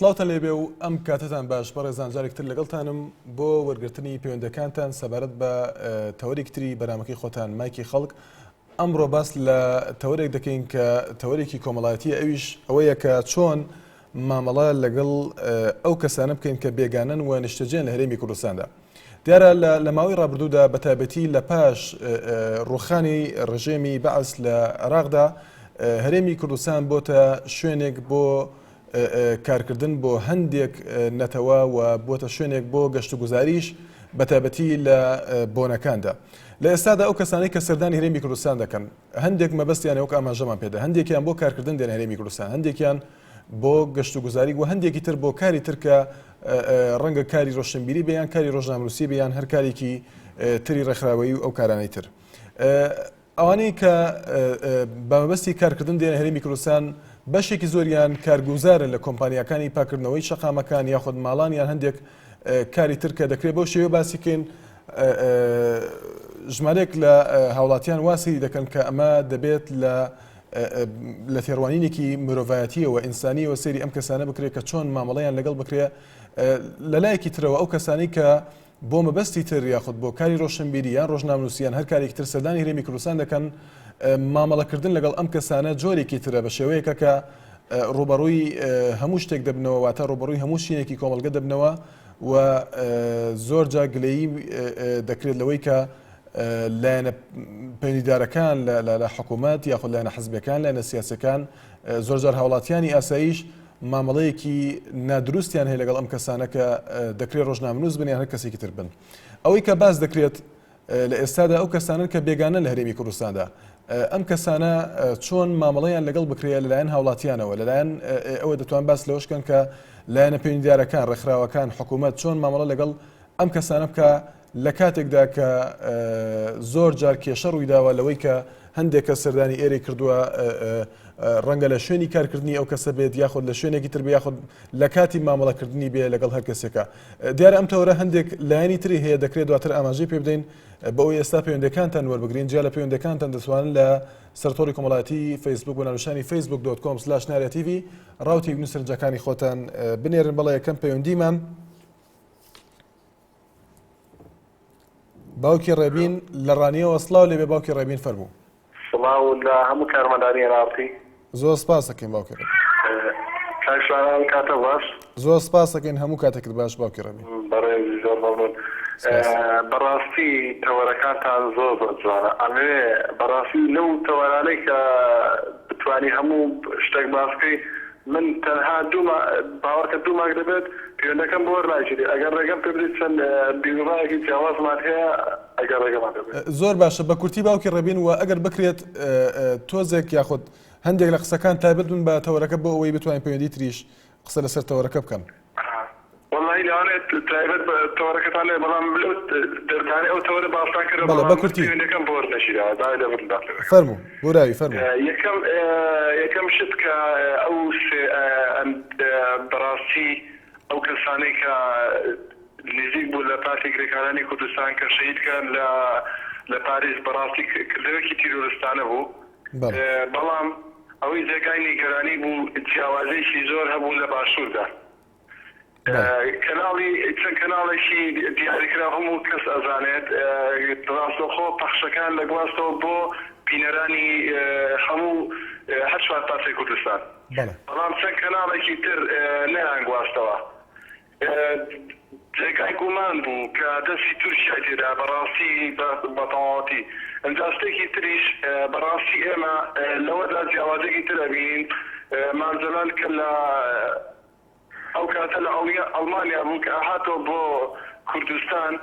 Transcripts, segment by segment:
سڵاوتان لێبێ و ئەم کاتتان باش بەڕێزان جارێکتر لەگەڵتانم بۆ وەرگرتنی پەیوەندەکانتان سەبارەت بە تەوەرێکتری بەنامەکەی خۆتان مایکی خەڵک. ئەمڕۆ باس لە تەوەرێک دەکەین کە تەوەرێکی کۆمەڵایەتی ئەویش ئەوەیە کە چۆن مامەڵە لەگەڵ ئەو کەسانە بکەین کە بێگانن و نیشتەجێن لە هەرێمی کوردستاندا. دیارە لە ماوەی ڕابردوودا بەتایبەتی لە پاش ڕوخانی ڕژێمی بەعەس لە عێراقدا هەرێمی کوردستان بۆتە شوێنێک بۆ کارکردن بۆ هەندێک نەتەوە و بۆتە شوێنێک بۆ گەشت و گوزاریش بەتایبەتی لە بۆنەکاندا. لە ئێستادا ئەو کەسانەی کە سەردانی هەرێمی کوردستان دەکەن هەندێک مەبەستیان وەک ئاماژەمان پێدا، هەندێکیان بۆ کارکردن دێن هەرێمی کوردستان، هەندێکیان بۆ گەشت و گوزاری و هەندێکی تر بۆ کاری تر کە ڕەنگە کاری ڕۆشنبیری بێیان کاری ڕۆژنامەنووسی بێیان هەر کارێکی تری ڕێکخراوەیی و ئەو کارانەی تر. ئەوانەی کە بە مەبەستی کارکردن دێنە هەرێمی کوردستان بەشێکی زۆریان کارگوزارن لە کۆمپانیەکانی پاکردنەوەی شەقامەکان یاخود ماڵان یان هەندێک کاری تر کە دەکرێت بەو شێوە باسیکەین. ژمارەیەک لە هاوڵاتیان واسی دەکەن کە ئەمە دەبێت لە تێڕوانینێکی مرۆڤایەتیەوە ئینسانیەوە سەیری ئەم کەسانە بکرێت کە چۆن مامەڵەیان لەگەڵ بکرێت لە لایەکی ترەوە ئەو کەسانی کە بۆ مەبەستی تر یاخود بۆ کاری ڕۆشنبیری یان ڕۆژنامەنووسیان هەر کارێکی تر سەردانی هەرێمی کوردستان دەکەن مامەڵەکردن لەگەڵ ئەم کەسانە جۆرێکی ترە بە شێوەیەکە کە ڕوبەڕووی هەموو شتێک دەبنەوە واتە ڕوبەڕووی هەموو شینێکی کۆمەڵگە دەبنەوە و زۆر جا گلەیی دەکرێت لەوەی کە لایەنە پەیوەندیدارەکان لە حکوومەت یاخود لایەنە حزبەکان لایەنە سیاسەکان زۆر جار هاوڵاتیانی ئاساییش مامەڵەیەکی نادروستیان هەیە لەگەڵ ئەم کەسانە کە دەکرێت ڕۆژنامەنووس بن یان هەر کەسێکی تر بن. ئەوەی کە باس دەکرێت لە ئێستادا ئەو کەسانن کە بێگانە لە هەرێمی کوردستاندا ئەم کەسانە چۆن مامەڵەیان لەگەڵ بکرێت لەلایەن هاوڵاتیانەوە لەلایەن ئەوە دەتوان باس لەوەشکەن کە لایەنە پەیوەندیدارەکان ڕێکخراوەکان حکوومەت چۆن مامەڵە لەگەڵ ئەم کەسانە بکە لە کاتێکدا کە زۆر جار کێشە ڕوویداوە لەوەی کە هەندێک کە سەردانی ئێرەی کردووە ڕەنگە لە شوێنی کارکردنی ئەو کەسە بێت یاخود لە شوێنێکی تر بێ یاخود لە کاتی مامەڵەکردنی بێ لەگەڵ هەر کەسێکە. دیارە ئەم تەورە هەندێک لایەنی تری هەیە دەکرێت دواتر ئاماژەی پێ بدەین بەوەی ئێستا پەیوەندەکانتان وەربگرین. جیا لە پەیوەندەکانتان دەتوانن لە سەرۆری کۆمەڵایەتی فیسبوک بۆ ناونیشانی facebook.com/narya.tv ڕاوتی نووسەرنجەکانی خۆتان بنێرن. بەڵێ یەکەم پەیوەندیمان باوکی ڕێبین لە ڕانیەوە. سڵاو لێبێ باوکی ڕێبین فەرموو. سڵاو لە هەموو کارمەندانی عێراقی. زۆر سپاس دەکەین باوکی ڕێبین. کاکشانان کاتە باش. زۆر سپاس دەکەین هەموو کاتێکت باش باوکی ڕێبین. بەڕێزی زۆر مەمنون. بەڕاستی تەوەرەکانتان زۆر جوانە. ئەمێ بەڕاستی لەو تەوەرانەی کە بتوانی هەموو شتێک باس بکەی من تەنها باوەڕکە دوو مانگ دەبێت پەیوەندەکەم بۆ وەرناگیری. ئەگەر ڕێگەم پێ بدەیت چەند بیرۆڤایەکی جیاوازمان هەیە ئەگەر ڕێگەمان پێ بدەیت. زۆر باشە بە کورتی باوکی ڕێبین و ئەگەر بکرێت تۆزێک یاخود هەندێک لە قسەکان تایبەت بن بە تەوەرەکە بۆ ئەوەی بتوانین پەیوەندی تریش قسە لەسەر تەوەرەکە بکەن. والله لەوانێت تایبەت بە تەوەرەکەتان لێ بەڵام لەو دەرکانەی ئەو تەوەرە باسان کردە بە کورتی پەیوەندەکەم بۆ وەرنەگیرەوە داوای لەبەردا. فەرموو بۆراوی فەرموو. یەکەم شت کە ئەو بەڕاستی ئەو کەسانەی کە نزیک بوو لە پارتی گرێکارانی کوردستان کە شەهیدکان لە پاریس بەڕاستی کردەوەکی تیرۆریستانە بوو. بەڵام ئەوەی جێگای نیگەرانی بوو جیاوازێکی زۆر هەبوو لە باشووردا. چەند کەناڵێکی دیاریکرا هەموو کەس ئەزانێت ڕاستەوخۆ پەخشەکان لە گواستەوە بۆ بینەرانی هەموو هەر چوار پارچەی کوردستان. بەڵام چەند کەناڵێکی تر نەیان گواستەوە. جێگای گومان بوو کە دەستی تورکیا تێدا بەڕاستی بەتەواوەتی. ئەنجا شتێکی تریش بەڕاستی ئێمە لەوەدا جیاوازێکی تر ئەبینین. مانزەلان کە لە ئەو کاتە لە ئەڵمانیا بوو کە هاتەوە بۆ کوردستان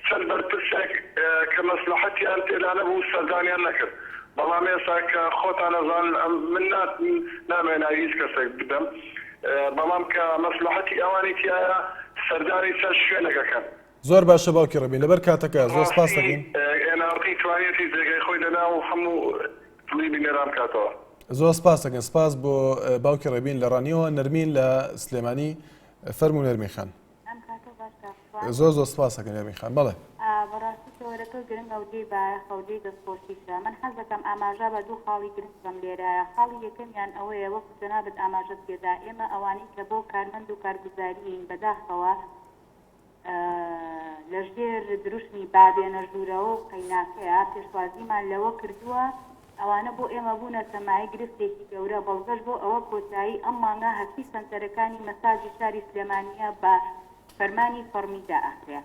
چەند بەرپرسێک کە مەسلحەتیان تێدا نەبوو سەردانیان نەکرد. بەڵام ئێستا کە خۆتان ئەزان من نامێنا هیچ کەسێک بدەم بەڵام کە مەسلحەتی ئەوانی تایە سەردانی چەند شوێنەکەکەن. زۆر باشە باوکی ڕێبین لەبەر کاتەکە زۆر سپاس دەکەین. ئێناڕتی توانێتی جێگای خۆی دەنا و هەموو دڵی بینێران کاتەوە. زۆر سپاس دەکەین. سپاس بۆ باوکی ڕێبین لە ڕانیەوە. نەرمین لە سلێمانی فەرموو نەرمین خان. زۆر سپاس دەکەین نەرمین خان. بەڵێ بەڕاستی سەرەکە گرنگە و جێی بایەخە و جێی دەستخۆشیشە. من حەز دەکەم ئاماژە بە دوو خاڵی گرنگ بەم لێرایە. خاڵی یەکەمیان ئەوەیە وەکو جەنابەت ئاماژەت پێدا ئێمە ئەوانەی کە بۆ کارمەند و کارگوزاریین بەداخەوە لە ژێر دروشمی بابێنە ژوورەوە و قەیناکەیە پێشوازیمان لەوە کردووە ئەوانە بۆ ئێمە بوونە تەمای گرفتێکی گەورە بەڵگەش بۆ ئەوە کۆتایی ئەم مانگە هەستی سەنتەرەکانی مەساجی شاری سلێمانیە بە فەرمانی فەرمیدا ئەخرێ.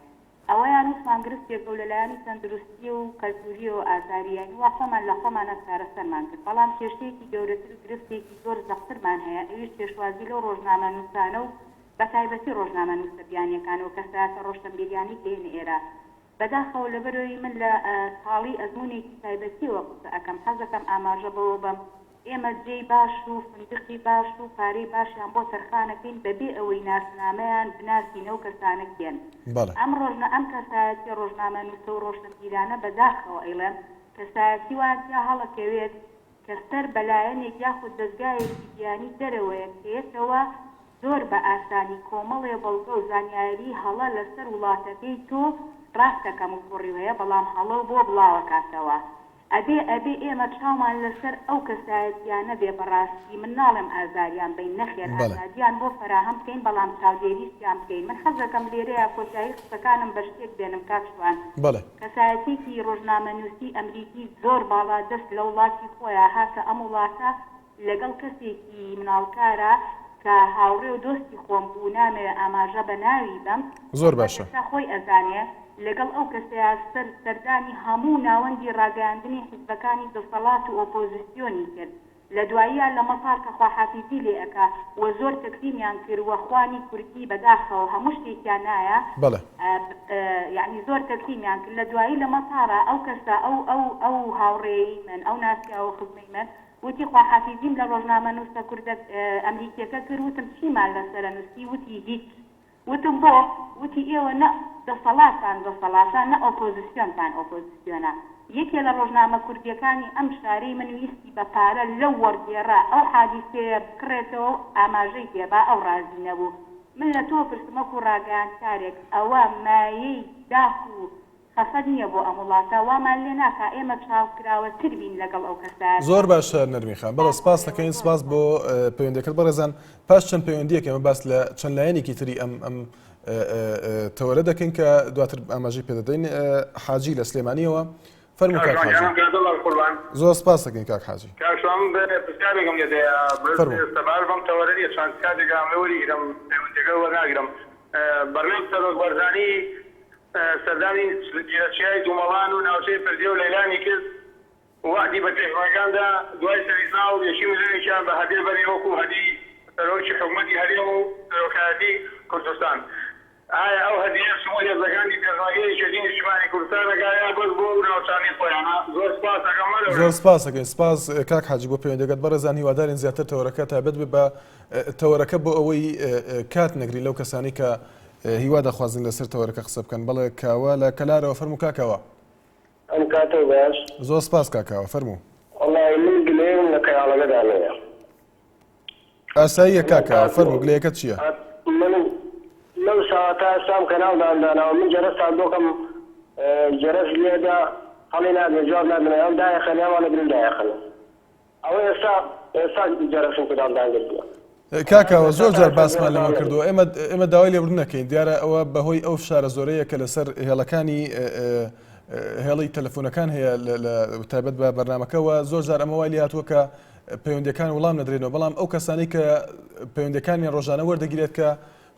ئەوەیان وسمان گرفتێک و لەلایەنی تەندروستی و کەلتوری و ئازاریانی وا خۆمان لە خۆمانە چارەسەرمان کرد. بەڵام کێشەیەکی گەورەتر و گرفتێکی زۆر زەخترمان هەیە ئەویش پێشوازی لەو ڕۆژنامە نووسانە و بە تایبەتی ڕۆژنامە نووسەبیانیەکانەوە کە سایەتە ڕۆژتەمبیریانی دێنە ئێرە. بەداخەوە لەبەرەوەی من لە ساڵی ئەزمونێکی تایبەتیەوە قسە ئەەکەم حەز دەکەم ئاماژە بەوە بەم ئێمە جێی باش و فندقی باش و پارەی باشیان بۆ سەرخانەکەین بەبێ ئەوەی ناسنامەیان بناسینە و کەسانەکێن. ئەم کەسایەتی ڕۆژنامە نووسە و ڕۆژتەمبیرانە بەداخەوە ئەیڵێن کەسایەتی وانیا هەڵەکەوێت کە سەر بەلایەنێک یاخود دەستگایەکی گیانی دەرەوەیە کێتەوە زۆر بە ئاسانی کۆمەڵێ بەڵگە و زانیاری هەڵە لەسەر وڵاتەکەی تۆ ڕاستەکەم و کوڕیوەیە بەڵام هەڵە بۆ بڵاوە کاتەوە. ئەبێ ئێمە چاومان لەسەر ئەو کەسایەتیانە بێ بەڕاستی من ناڵێم ئازاریان بین نەخێر ئازادیان بۆ فراهەم بکەین بەڵام چاودێریشیان بکەین. من حەز دەکەم لێرەیە کۆتایی قسەکانم بە شتێک بێنم کاکشوان. کەسایەتێکی ڕۆژنامە نووسی ئەمریکی زۆر باڵا دەست لە وڵاتی خۆیان هاتە ئەم وڵاتە لەگەڵ کەسێکی مناڵکارە کە هاوڕێ و دۆستی خۆم بوو نامەوێ ئاماژە بە ناوی بەم زۆر باشە خۆی ئەزانێ لەگەڵ ئەو کەسەیە سەردانی هەموو ناوەندی ڕاگەاندنی حیزبەکانی دەسەڵات و ئۆپۆزیسیۆنی کرد. لە دواییان لە مەساڵ کە خواحافیزی لێ ئەکا و زۆر تەکریمیان کرد وە خوانی کورتی بەداخەوە هەموو شتێکیان نایە یعنی زۆر تەکریمیان کرد. لە دوایی لە مەساڕە ئەو کەسە ئەو هاوڕێی من ئەو ناسیاوە خزمەی من وتی خواحافیزیم لە ڕۆژنامە نووسە کوردە ئەمریکیەکە کرد وتم چیمان لەسەرە نووسی وتی هیچ وتم بۆ وتی ئێوە نە دەسەڵاتان نە ئۆپۆزیسیۆنتان ئۆپۆزیسیۆنە. یەکێ لە ڕۆژنامە کوردیەکانی ئەم شارەی من ویستی بە پارە لەو وەرگێڕا ئەو حادیسەیە بکڕێتەوە ئاماژەی پێبا ئەو ڕازی نەبوو. من لە تۆ پرسمەک و ڕاگەیاندکارێک ئەوە مایەی داخ و خەفەت نییە بۆ ئەم وڵاتە وامان لێ ناکا ئێمە چاوکراوەتر بین لەگەڵ ئەو کەسان. زۆر باشە نەرمی خان بەڵێ سپاس دەکەین سپاس بۆ پەیوەندیەکەت بەڕێزان. پاش چەند پەیوەندیەک ئێمە باس لە چەند لایەنێکی تری ئەم تەوەرە دەکەین کە دواتر ئاماژەی پێدەدەین. حاجی لە سلێمانیەوە فەرموو کاک حاجی. زۆر سپاس دەکەین کاک حاجی. کاکشوان پرسیارێکم لێدەیە سەبار بەم تەوەرەیە چەند کاتێکام لەوەریگرم پەیوەندیەکە وەرناگرم بەڕێوەی سەرۆک بەرزانی سەردانی جیرەچیای دوومەڵان و ناوچەی پردیە و لەیلانی کرد وعدی بە پێشڕەکاندا دوای سەریسا و یەشی ملیۆنێکیان بە هەدیە بەرێ وەکو هەدی سەرۆکی حکوومەتی هەرێم و سەرۆکایەتی کوردستان. ئایا ئەو هەدیە سموو هێزەکانی پێشڕەگەی شەدی نیشتیمانی کوردستانەکایە بەس بۆ ناوچانی خۆیانە. زۆر سپاس دەکەم. زۆر سپاس دەکەین. سپاس کاک حاجی بۆ پەیوەندیەکەت بەڕێزان. هیوادارین زیاتر تەوەرەکە تایبەت بێ بە تەوەرەکە بۆ ئەوەی کات نەگری لەو کەسانی کە هیوا دەخوازن لەسەر تەوەرەکە قسە بکەن. بەڵێ کاوە لە کەلارەوە فەرموو کاکەوە. ئەم کاتە باش. زۆر سپاس کاکەوە فەرموو. وەڵای من گلەیم لە کەیاڵەکەدانەیە. ئاساییە کاکەوە فەرموو گلەیەکەت چییە؟ من لەو ساعەتە سام کەناڵداندانەوە من جەرەستان دۆکەم جەرەس لێدا هەڵی نادێ جواب نادنێ ئەم دایەخەنێ ئەوانە برن دایەخەنێ ئەوە ئێستا جەرەسم کەناڵدان کردووە. کاکەوە زۆر جار باسمان لەمە کردووە ئێمە داوای لێبوردن نەکەین. دیارە ئەوە بەهۆی ئەو شارە زۆرەیە کە لەسەر هێڵەکانی هێڵی تەلەفۆنەکان هەیە تایبەت بە بەرنامەکەەوە زۆر جار ئەمە وای لێ هاتووە کە پەیوەندیەکان وەڵام نەدرێنەوە. بەڵام ئەو کەسانی کە پەیوەندیەکانیان ڕۆژانە وەردەگیرێت کە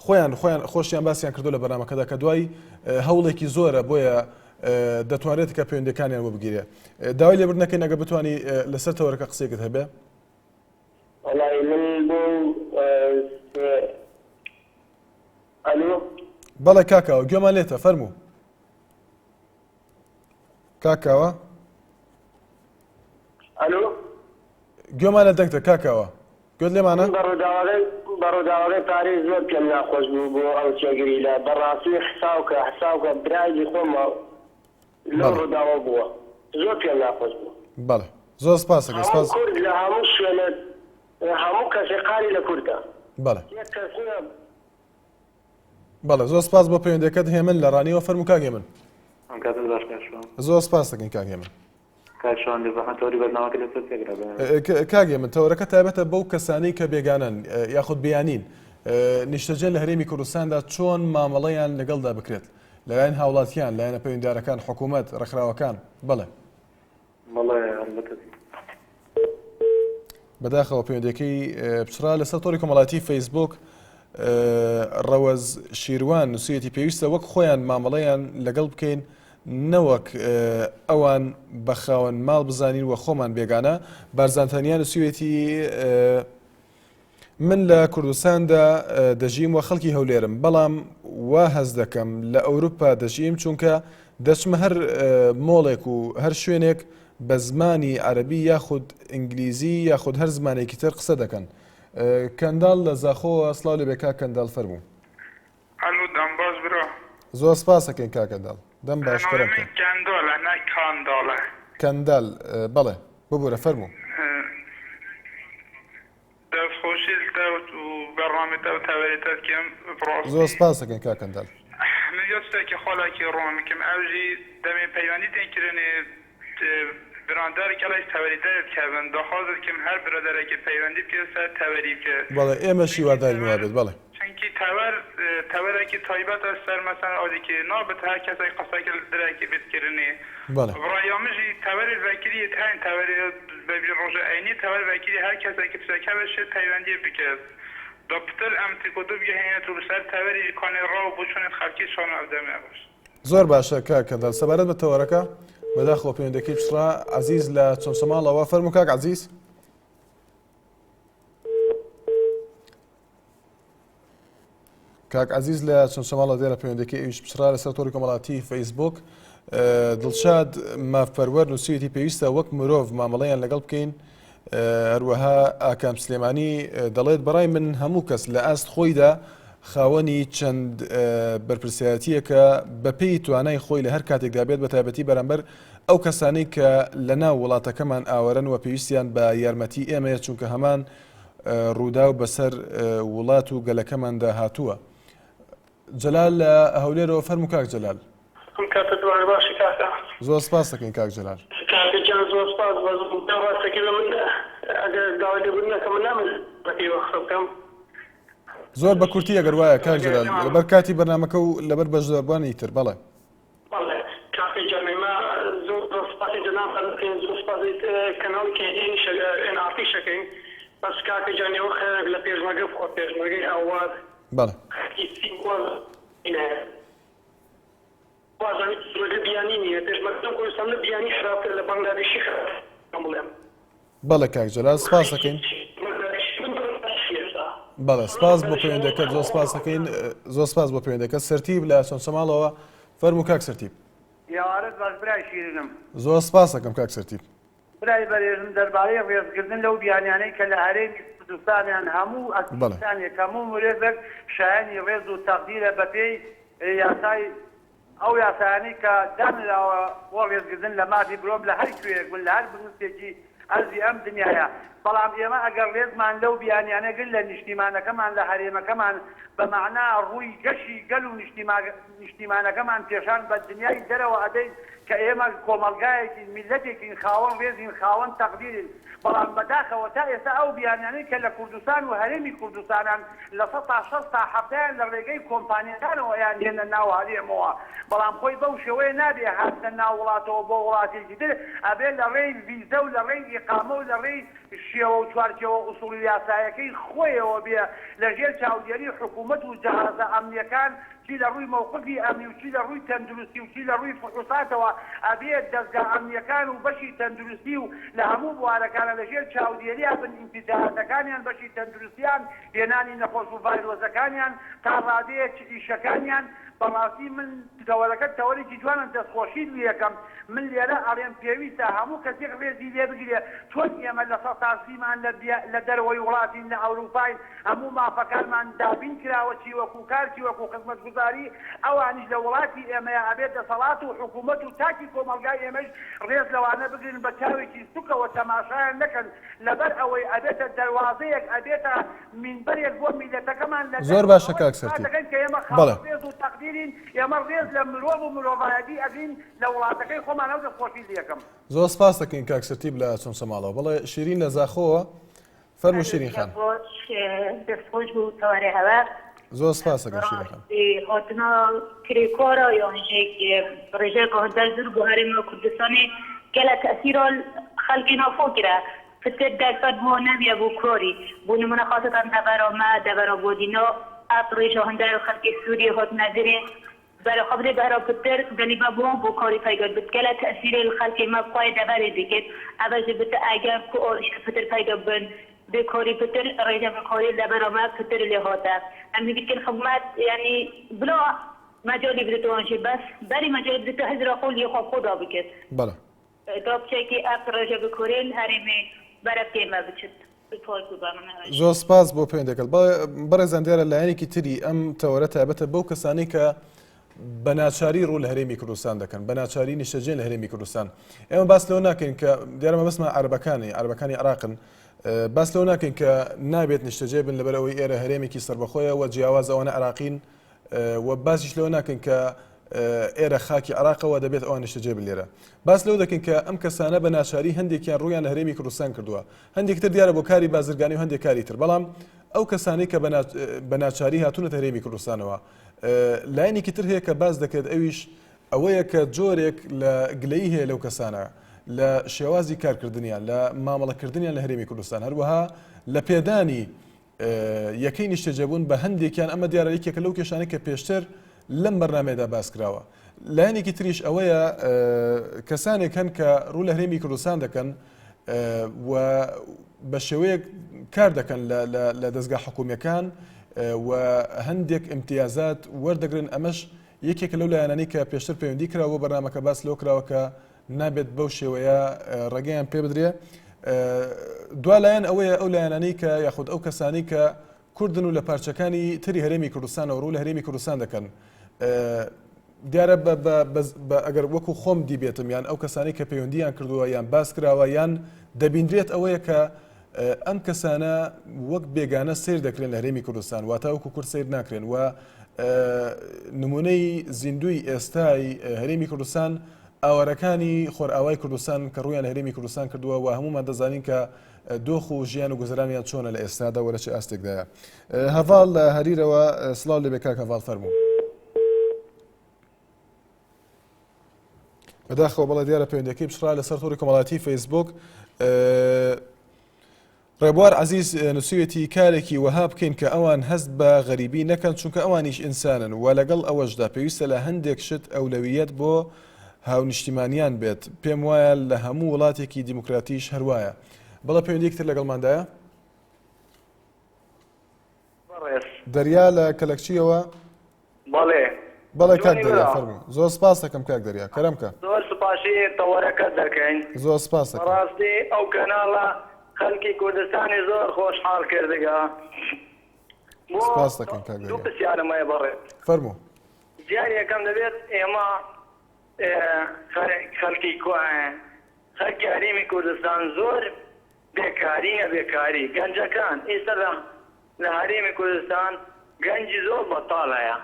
خۆیان خۆشیان باسییان کردو لە بەرنامەکەدا کە دوای هەوڵێکی زۆرە بۆیە دەتوانێت کە پەیوەندیەکانیان بۆ بگیرێ. داوای لێبوردن نەکەین ئەگە بتوانی لەسەر تەوەرەکە قسەیەکت هەبێ. وەڵای من بۆ ئەلۆ بەڵێ کاکەوە گوێمان لێتە فەرموو. کاکەوە ئەلۆ گوێمان لە دەنگتە کاکەوە گوێت لێمانە؟ بەڕۆداوەڕێ پارەی زۆر پێم ناخۆش بوو بۆ ئەو چێگری لە بەڕاستی حساوکە برایدی خۆمە لەو ڕۆداوە بووە زۆر پێم ناخۆش بوو. بەڵێ زۆر سپاسەکە. سپاس کورد لە هەموو شوێنێت هەموو کەسێ قالی لە کوردە. بەڵێ بەڵێ زۆر سپاس بۆ پەیوەندیەکەت هێمن لە ڕانیەوە فەرموو کاگێ من. کاتت باش کاشوان زۆر سپاس دەکەین کاک هێمن. کاشوان لە زەحمەت تۆری بەرنامەکە لەسەر تێگرا کاک هێمن تەوەرەکە تایبەتە بەو کەسانەی کە بێگانن یاخود بیانین نیشتەجێ لە هەرێمی کوردستاندا چۆن مامەڵەیان لەگەڵدا بکرێت لەلایەن هاوڵاتیان لایەنە پەیوەندیدارەکان حکوومەت ڕێکخراوەکان بەڵێ بەڵێ ئەلبەتە بەداخەوە پەیوەندیەکەی پچرا لەسەر تۆری کۆمەڵایەتی فەیسبوک ڕەوەز شیروان نووسەتی پێویستە وەک خۆیان مامەڵەیان لەگەڵ بکەین نەوەک ئەوان بە خاوەن ماڵ بزانین و خۆمان بێگانە بارزانتانیان نووسەتی من لە کوردستاندا دەژیم و خەڵکی هەولێرم بەڵام وا هەز دەکەم لە ئەوروپا دەژیم چونکە دەچمە هەر مۆڵێک و هەر شوێنێک بە زمانی عەرەبی یاخود ئینگلیزی یاخود هەر زمانێکی تر قسە دەکەن. کەنداڵ لە زاخۆوە سڵاو لێ بێ کاک کەنداڵ فەرموو. ئەلو دەم باش برۆ. زۆر سپاس دەکەین کاک کەنداڵ. دەم باشترم بکە. کەنداڵە نە کانداڵە. کەنداڵ بەڵێ ببوورە فەرموو. دەستخۆشی و بەڕامێتە و تەوەریتت کەم ڕاست. زۆر سپاس دەکەین کاک کەنداڵ. من یۆستێکی خۆڵاکی ڕۆمکەم ئەوژی دەمێ پەیوەندی تێکردنێ برادێکی لەش تەوەریدەرت کەبن دەخوازت کەم هەر برادێکی پەیوەندی پێسە تەوەری بکە. بەڵێ ئێمەشی واداری وابێت بەڵێ. چونکی تەوەرێکی تایبەتە سەر مەسەن ئەوەی نابێت هەر کەسێک قسەێکی درێکی بتکردنی. بەڵێ. ڕایامژی تەوەری ڤەکیلی هەین تەوەری بەبی ڕۆژە عینی تەوەر ڤەکیلی هەر کەسێکی پسەکە بەشێت پەیوەندی بکرد. دەپتر ئەم تیکۆدو بگەهێنێت و بەسەر تەوەری کۆنێ ڕاو بچونێت خەڵکی شۆن ئەودەمێ باش. زۆر باشە کاک کەنداڵ سەبارەت بە تەوەرەکە بەداخەوە پەیوەندەکەی پچڕا عەزیز لە چۆنسەماڵەوە فەرموو کاک عەزیز. کاک عەزیز لە چۆنسەماڵە دێرە پەیوەندەکەی ئەویش پچڕا لەسەر تۆری کۆمەڵایەتی فەیسبوک دڵشاد مافپەروەر نووسەتی پێویستە وەک مرۆڤ مامەڵەیان لەگەڵ بکەین هەروەها ئاکام سلێمانی دەڵێت بەڕای من هەموو کەس لە ئاست خۆیدا خاوەنی چەند بەرپرسایەتیەکە بەپێی توانای خۆی لە هەر کاتێکدا بێت بە تایبەتی بەرامبەر ئەو کەسانەی کە لە ناو وڵاتەکەمان ئاوەرن و پێویستیان بە یارمەتی ئێمەیە چونکە هەمان ڕوودا و بەسەر وڵات و گەلەکەماندا هاتووە. جەلال لە هەولێرەوە فەرموو کاک جەلال. کاتت باشی کاکە. زۆر سپاس دەکەین کاک جەلال. کاکەجان زۆر سپاس ڕاستەکەی من ئەگەر داوای لێبوورنەکە من نامەوێت بەپێی وەخت بکەم. زۆر بە کورتی ئەگەر وایە کاک جەلال لەبەر کاتی بەرنامەکە و لەبەر بەشداربوانی تر بەڵێ. بەڵێ کاکەجان ئێمە زۆر سپاسی جەناب خەڵکین زۆر سپاسی کەناڵی NRT شەکەین بەس کاکەجان ئێوە خێرێک لە پێشمەرگە بخۆ پێشمەرگەی ئاواز. بەڵێ. وازانیت پێشمەرگە بیانی نییە پێشمەرگەم کوردستان بیانی خراپتر لە بەنگلادێشی بڵێم. بەڵێ کاک جەلال سپاس دەکەین. بەڵێ سپاس بۆ پەیوەندەکەت زۆر سپاس دەکەین زۆر سپاس بۆ پەیوەندەکەت سەرتیب لە چۆنسەماڵەوە فەرموو کاک سەرتیب. یاوارت باش برای شیرینم. زۆر سپاس دەکەم کاک سەرتیب. برای بەرێزم دەربارەی ڕێزکردن لەو بیانیانەی کە لە هەرێمی کوردستانیان هەموو ئەکسیستانێک هەموو مرێڤێک شایانی ڕێز و تەقدیرە بەپێی یاسای ئەو یاسایانەی کە دانراوە بۆ ڕێزکردن لە مادی برۆم لە هەر کوێیەک بن لە هەر بنووسێکی ئەرزی ئەم دنیاە. بەڵام ئێمە ئەگەر ڕێزمان لەو بیانیانە گرن لە نیشتیمانەکەمان لە هەرێمەکەمان بە مەعنا ڕووی گەشی گەل و نیشتیمانەکەمان پێشان بە دنیای دەرەوە ئەدەین کە ئێمە کۆمەلگایەکی میلەتێکین خاوەن ڕێزین خاوەن تەقدیرین. بەڵام بەداخەوە تا ئێستا ئەو بیانیانەی کە لە کوردستان و هەرێمی کوردستانان لە 100 تا 60 تا 70 لە ڕێگەی کۆمپانیەکانەوە یان هێنە ناو هەرێمەوە. بەڵام خۆی بەو شێوەیە نابێ هاتنە ناو وڵاتەوە بۆ وڵاتێکی تر ئەبێ لە ڕێی ڤیزە و لە ڕێی ئیقامە و لە ڕێی شێوە و چوارچێوە ئوسوڵی یاسایەکەی خۆیەوە بێ لەژێر چاودێری حکوومەت و جەهازە ئەمنیەکان چی لە ڕووی مووقفی ئەمنی و چی لە ڕووی تەندروستی و چی لە ڕووی فحوساتەوە ئەبێت دەستگا ئەمنیەکان و بەشی تەندروستی و لە هەموو بوارەکانە لەژێر چاودێریە بن ئینفیجارەتەکانیان بەشی تەندروستیان هێنانی نەخۆش و ڤایرۆزەکانیان تا ڕادەیە ئیشەکانیان. بەڕاستی من تەوەرەکە تەوەرێکی جوانم دەستخۆشی یەکەم من لێرە ئەڵێم پێویستە هەموو کەسێک ڕێزی لێ بگرێ چۆن ئێمە لە سەتاسیمان لە دەرەوەی وڵاتین لە ئەوروپاین هەموو مافەکانمان دابین کراوە چی وەکو کار چی وەکو خزمەتگوزاری ئەوانیش لە وڵاتی ئێمەیە ئەبێت دەسەڵات و حکوومەت و تاکی کۆمەلگای ئێمەش ڕێز لەوانە بگرن بە چاوێکی سوکەوە تەماشایان نەکەن لەبەر ئەوەی ئەبێتە دەواازەیەک ئەبێتە مینبەرێک بۆ میلەتەکەمان زۆر باشە کاک سەرتیب. کە ئێمە خاڵ ڕێز و تەقدیرین ئێمە ڕێز لە مرۆڤ و مرۆڤایەتی ئەبین لە وڵاتەکەی خۆمان ئەو دەستخۆشی یەکەم. زۆر سپاس دەکەین کاک سەرتیب لە چۆنسە ماڵەوە. بەڵێ شیرین لە زاخۆوە فەرموو شیرین خان. دەستخۆش بوو تەوارێ هەوا. زۆر سپاس دەکەم شیرین خان. هاتنا کرێکۆرە یانژێک ڕێژەیەک هەندە زۆر بۆ هەرێمی کوردستانی گەلە تەسیرۆ خەڵکی ناوخۆگرە. فتر درصد بۆ نەبیە بۆ کۆری بۆ نمونە خاصەتەن دەبەرەمە دەبەرە بۆ دینۆ ئاپڕێژە هەندای خەڵکی سووریە هات نەدرێ بەرە خبرێ بەرە فتر دەلیبە بۆ کۆری پەیگەر بتگەلە تەسیرێ خەڵکی مە خوای دەبەرێ دیکێت ئەبەژە بتە ئەگەر فتر پەیگە بن بكوري فتر رجع بكوري لبرما فتر اللي هوتا أمي يمكن خدمات يعني بلا مجالي بدو أنشي بس بري مجالي بدو هزر أقول يخو خدا بكت بله دوب شيء كي أب رجع بكوري هرمي بركة ما بتشت بفول كوبا زۆر سپاس بۆ پێیدەکەل بەڕێزان دیارە لایەنێکی تری ئەم تەوەرە تایبەتە بەو کەسانی کە بەناچاری ڕوو لە هەرێمی کوردستان دەکەن بەناچاری نیشتەجێن لە هەرێمی کوردستان ئێمە باس لەوە ناکەین کە دیارەمە بەسمە عەرەبەکانی عێراقن باس لەوە ناکەین کە نابێت نیشتەجێ بن لەبەرەوەی ئێرە هەرێمێکی سەربەخۆیە و جیاواز ئەوانە عێراقین و باسیش لەوە ناکەین کە ئێرە خاکی عێراقەوە دەبێت ئەوان نیشتەجێ بن لێرە باس لەوە دەکەین کە ئەم کەسانە بەناچاری هەندێکیان ڕوویان لە هەرێمی کوردستان کردووە هەندێکتر دیارە بۆ کاری بازرگانی و هەندێک کاری تر بەڵام ئەو کەسانی کە بەناچاری هاتوونەتە هەرێمی کوردستانەوە لایەنێکی تر هەیە کە باز دەکرێت ئەویش ئەوەیە کە جۆرێک لە گلەیی هەیە لەو کەسانە لە شێوازی کارکردنیان لە مامەڵەکردنیان لە هەرێمی کوردستان هەروەها لە پێدانی یەکەی نیشتەجێبوون بە هەندێکیان ئەمە دیارە یەکێکە لەو کێشانەی کە پێشتر لەم بەرنامەیەدا باس کراوە لایەنێکی تریش ئەوەیە کەسانێک هەن کە ڕوو لە هەرێمی کوردستان دەکەن و بە شێوەیەک کار دەکەن لە دەستگا حکوومیەکان و هەندێک امتیازات وەردەگرن ئەمەش یەکێک لەو لایەنانی کە پێشتر پەیوەندی کراوە بەرنامەکە باس لەو کراوە کە نابێت بەو شێوەیە ڕێگەیان پێ بدرێ دوالایەن ئەوەیە ئەو لایەنانی کە یاخود ئەو کەسانی کە کوردن و لە پارچەکانی تری هەرێمی کوردستانەوە ڕوو لە هەرێمی کوردستان دەکەن دیارە ئەگەر وەکو خۆم دیبێتم یان ئەو کەسانی کە پەیوەندیان کردووە یان باس کراوە یان دەبیندرێت ئەوەیە کە ئەم کەسانە وەک بێگانە سیر دەکرێن لە هەرێمی کوردستان واتە وەکو کورد سیر ناکرێن و نمونەی زیندوی ئێستای هەرێمی کوردستان ئاوارەکانی خۆرئاوای کوردستان کە ڕوویان لە هەرێمی کوردستان کردووە و هەمومان دەزانین کە دۆخ و ژیان و گوزەرانیان چۆنە لە ئێستادا وە لە چه ئاستێکدایە هەڤاڵ لە هەریرەوە سڵاو لێبێ کاک هەڤاڵ فەرموو بەداخەوە بەڵێ دیارە پەیوەندیەکەی بشڕا لەسەر تۆڕی کۆمەڵایەتی فەیسبوک ڕێبوار عەزیز نووسویەتی کارێکی وەها بکەین کە ئەوان هەست بە غەریبی نەکەن چونکە ئەوانیش ئینسانن و لەگەڵ ئەوەشدا پێویستە لە هەندێک شت ئەولەویەت بۆ هاونیشتیمانیان بێت پێم وایە لە هەموو وڵاتێکی دیموکراتیش هەروایە بەڵێ پەیوەندیەکتر لەگەڵماندایە دەریا لە کەلەکچیەوە بەڵێ کاک دەریا فەرموو زۆر سپاس دەکەم کاک دەریا کەرەمکە زۆر سوپاسی تەوەرەکە دەکەین زۆر سپاس دەکەم ڕاستی ئەو کەناڵە خەڵکی کوردستانی زۆر خۆشحاڵ کردگا سپاس دەکەم کاک دەریا دوو پرسیارمەیە بەڕێت فەرموو جیان یەکەم دەبێت ئێمە خەڵکی خەڵکی هەرێمی کوردستان زۆر بێکاری گەنجەکان ئێستا لە هەرێمی کوردستان گەنجی زۆر بەتاڵ هەیە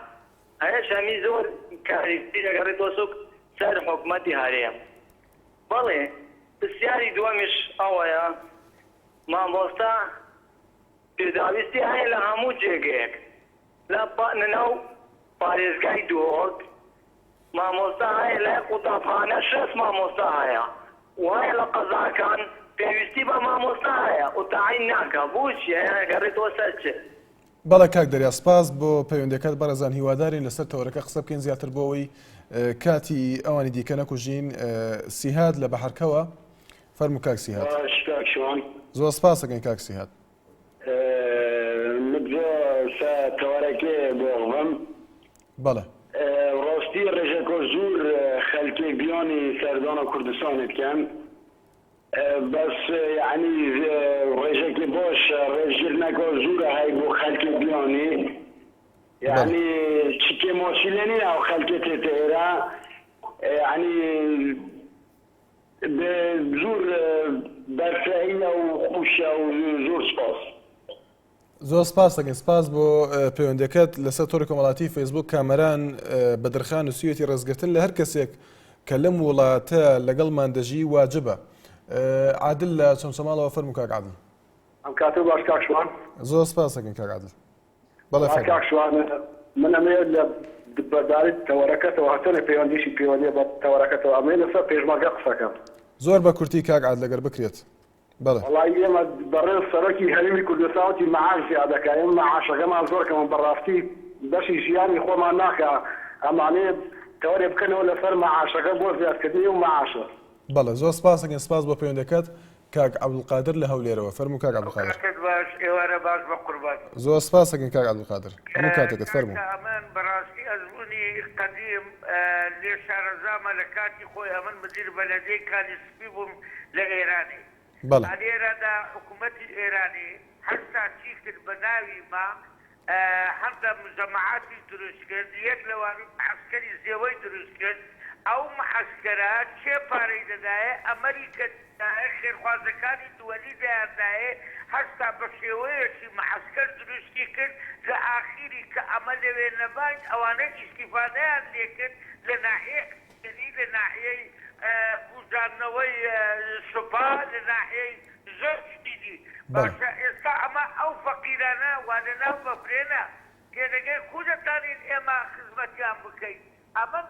هەیەش هەمی زۆر کاریتی دەگەڕێتەوە سوک سەر حکومەتی هەرێم بەڵێ پرسیاری دووەمیش ئەوەیە مامۆستا پێداویستی هەیە لە هەموو جێگەیەک لە نەناو پارێزگای دۆک مامۆستا هەیە لە قوتابخانە 6 مامۆستا هەیە وایە لە قەزاکان پێویستی بە مامۆستا هەیە و تاعین ناکە بۆچی گەڕێتەوە سەر چ بەڵێ کاک دەریا سپاس بۆ پەیوەندەکەت بەڕێزان هیوادارین لەسەر تەوەرەکە قسە بکەین زیاتر بۆەوەی کاتی ئەوانی دیکە نەکوژین سیهاد لە بەحەرکەوە فەرموو کاک سیهاد زۆر سپاس دەکەین کاک سیهاد تەوەرەکێ بۆ غەم بەڵێ ڕاستی ڕێژەکۆ زۆر خەلکێ بیانی سەردانە کوردستانت کەن بەس یعنی ڕێژێکی باش ڕێژگرنەکە زۆرە هەی بۆ خەلکی بیانی یعنی چکێ مۆسیلێنی ئەو خەلکێ تێتێرە یعنی زۆر بەرفەهینە و خوشە و زۆر سپاس زۆر سپاس دەکەین سپاس بۆ پەیوەندەکەت لەسەر تۆڕی کۆمەڵاتی فەیسبوک کامەران بەدرخان و سوێتی ڕێزگرتن لە هەر کەسێک کە لەم وڵاتە لەگەڵمان دەژی واجبە. عادل لە چەمچەماڵەوە فەرموو کاک عادل. ئەم کاتە باش کاکشوان زۆر سپاس دەکەین کاک عادل. بەڵێ فەرموو. کاکشوان من ئەمێ لە بەرداری تەوەرەکەتەوە هەتەنە پەیوەندیشی پەیوەندی بە تەوەرەکەتەوە ئەمێ لەسەر پێشمەرگە قسەکەم. زۆر بە کورتی کاک عادل لەگەر بکرێت. بەڵێ. وڵای ئێمە بەڕێز سەرۆکی هەرێمی کوردستانی مەعاش زیادە دەکا ئێمە مەعاشەکەمان زۆر کەم بەڕاستی بەشی ژیانی خۆمان ناکە ئەمانەیە تەوەرێ بکەنەوە لەسەر مەعاشەکە بۆ زیادکردنی و مەعاشە. بەڵێ زۆر سپاس دەکەین سپاس بۆ پەیوەندەکەت کاک عەبدولقادر لە هەولێرەوە فەرموو کاک عەبدولقادر. باش ئێوارە باش بە قوربان. زۆر سپاس دەکەین کاک عەبدولقادر. هەموو کاتێکت فەرموو. ئەمن بەڕاستی ئەزمموی قەدیم لێ شارەزامە لە کاتی خۆی ئەمن مدیر بەلەدەی کالی سپی بووم لە ئێرانی. بەڵێ. لێرەدا حکوومەتی ئێرانی هەستا چی کرد بە ناوی ما هەندە مجەمەعاتی دروست کرد یەک لەوانەی عەسکەری زێوەی دروست کرد ئەو معسکەرە چێ پارەی دەدایە ئەمریکا خێرخوازەکانی دووەلی دایدایە هەستا بە شێوەیەکی معسکەر دروستی کرد لە ئاخیری کە ئەمە لەوێ نەبان ئەوانە ئیسیفادەیان لێ کرد لە ناحیە لە ناحیەی بوجانەوەی سوپا لە ناحیەی زۆر شتیدی باشە ئێستا ئەمە ئەو فەقیرانە وانە ناو بەفرێنە کێدەگەی خودەتانین ئێمە خزمەتیان بکەین ئەمە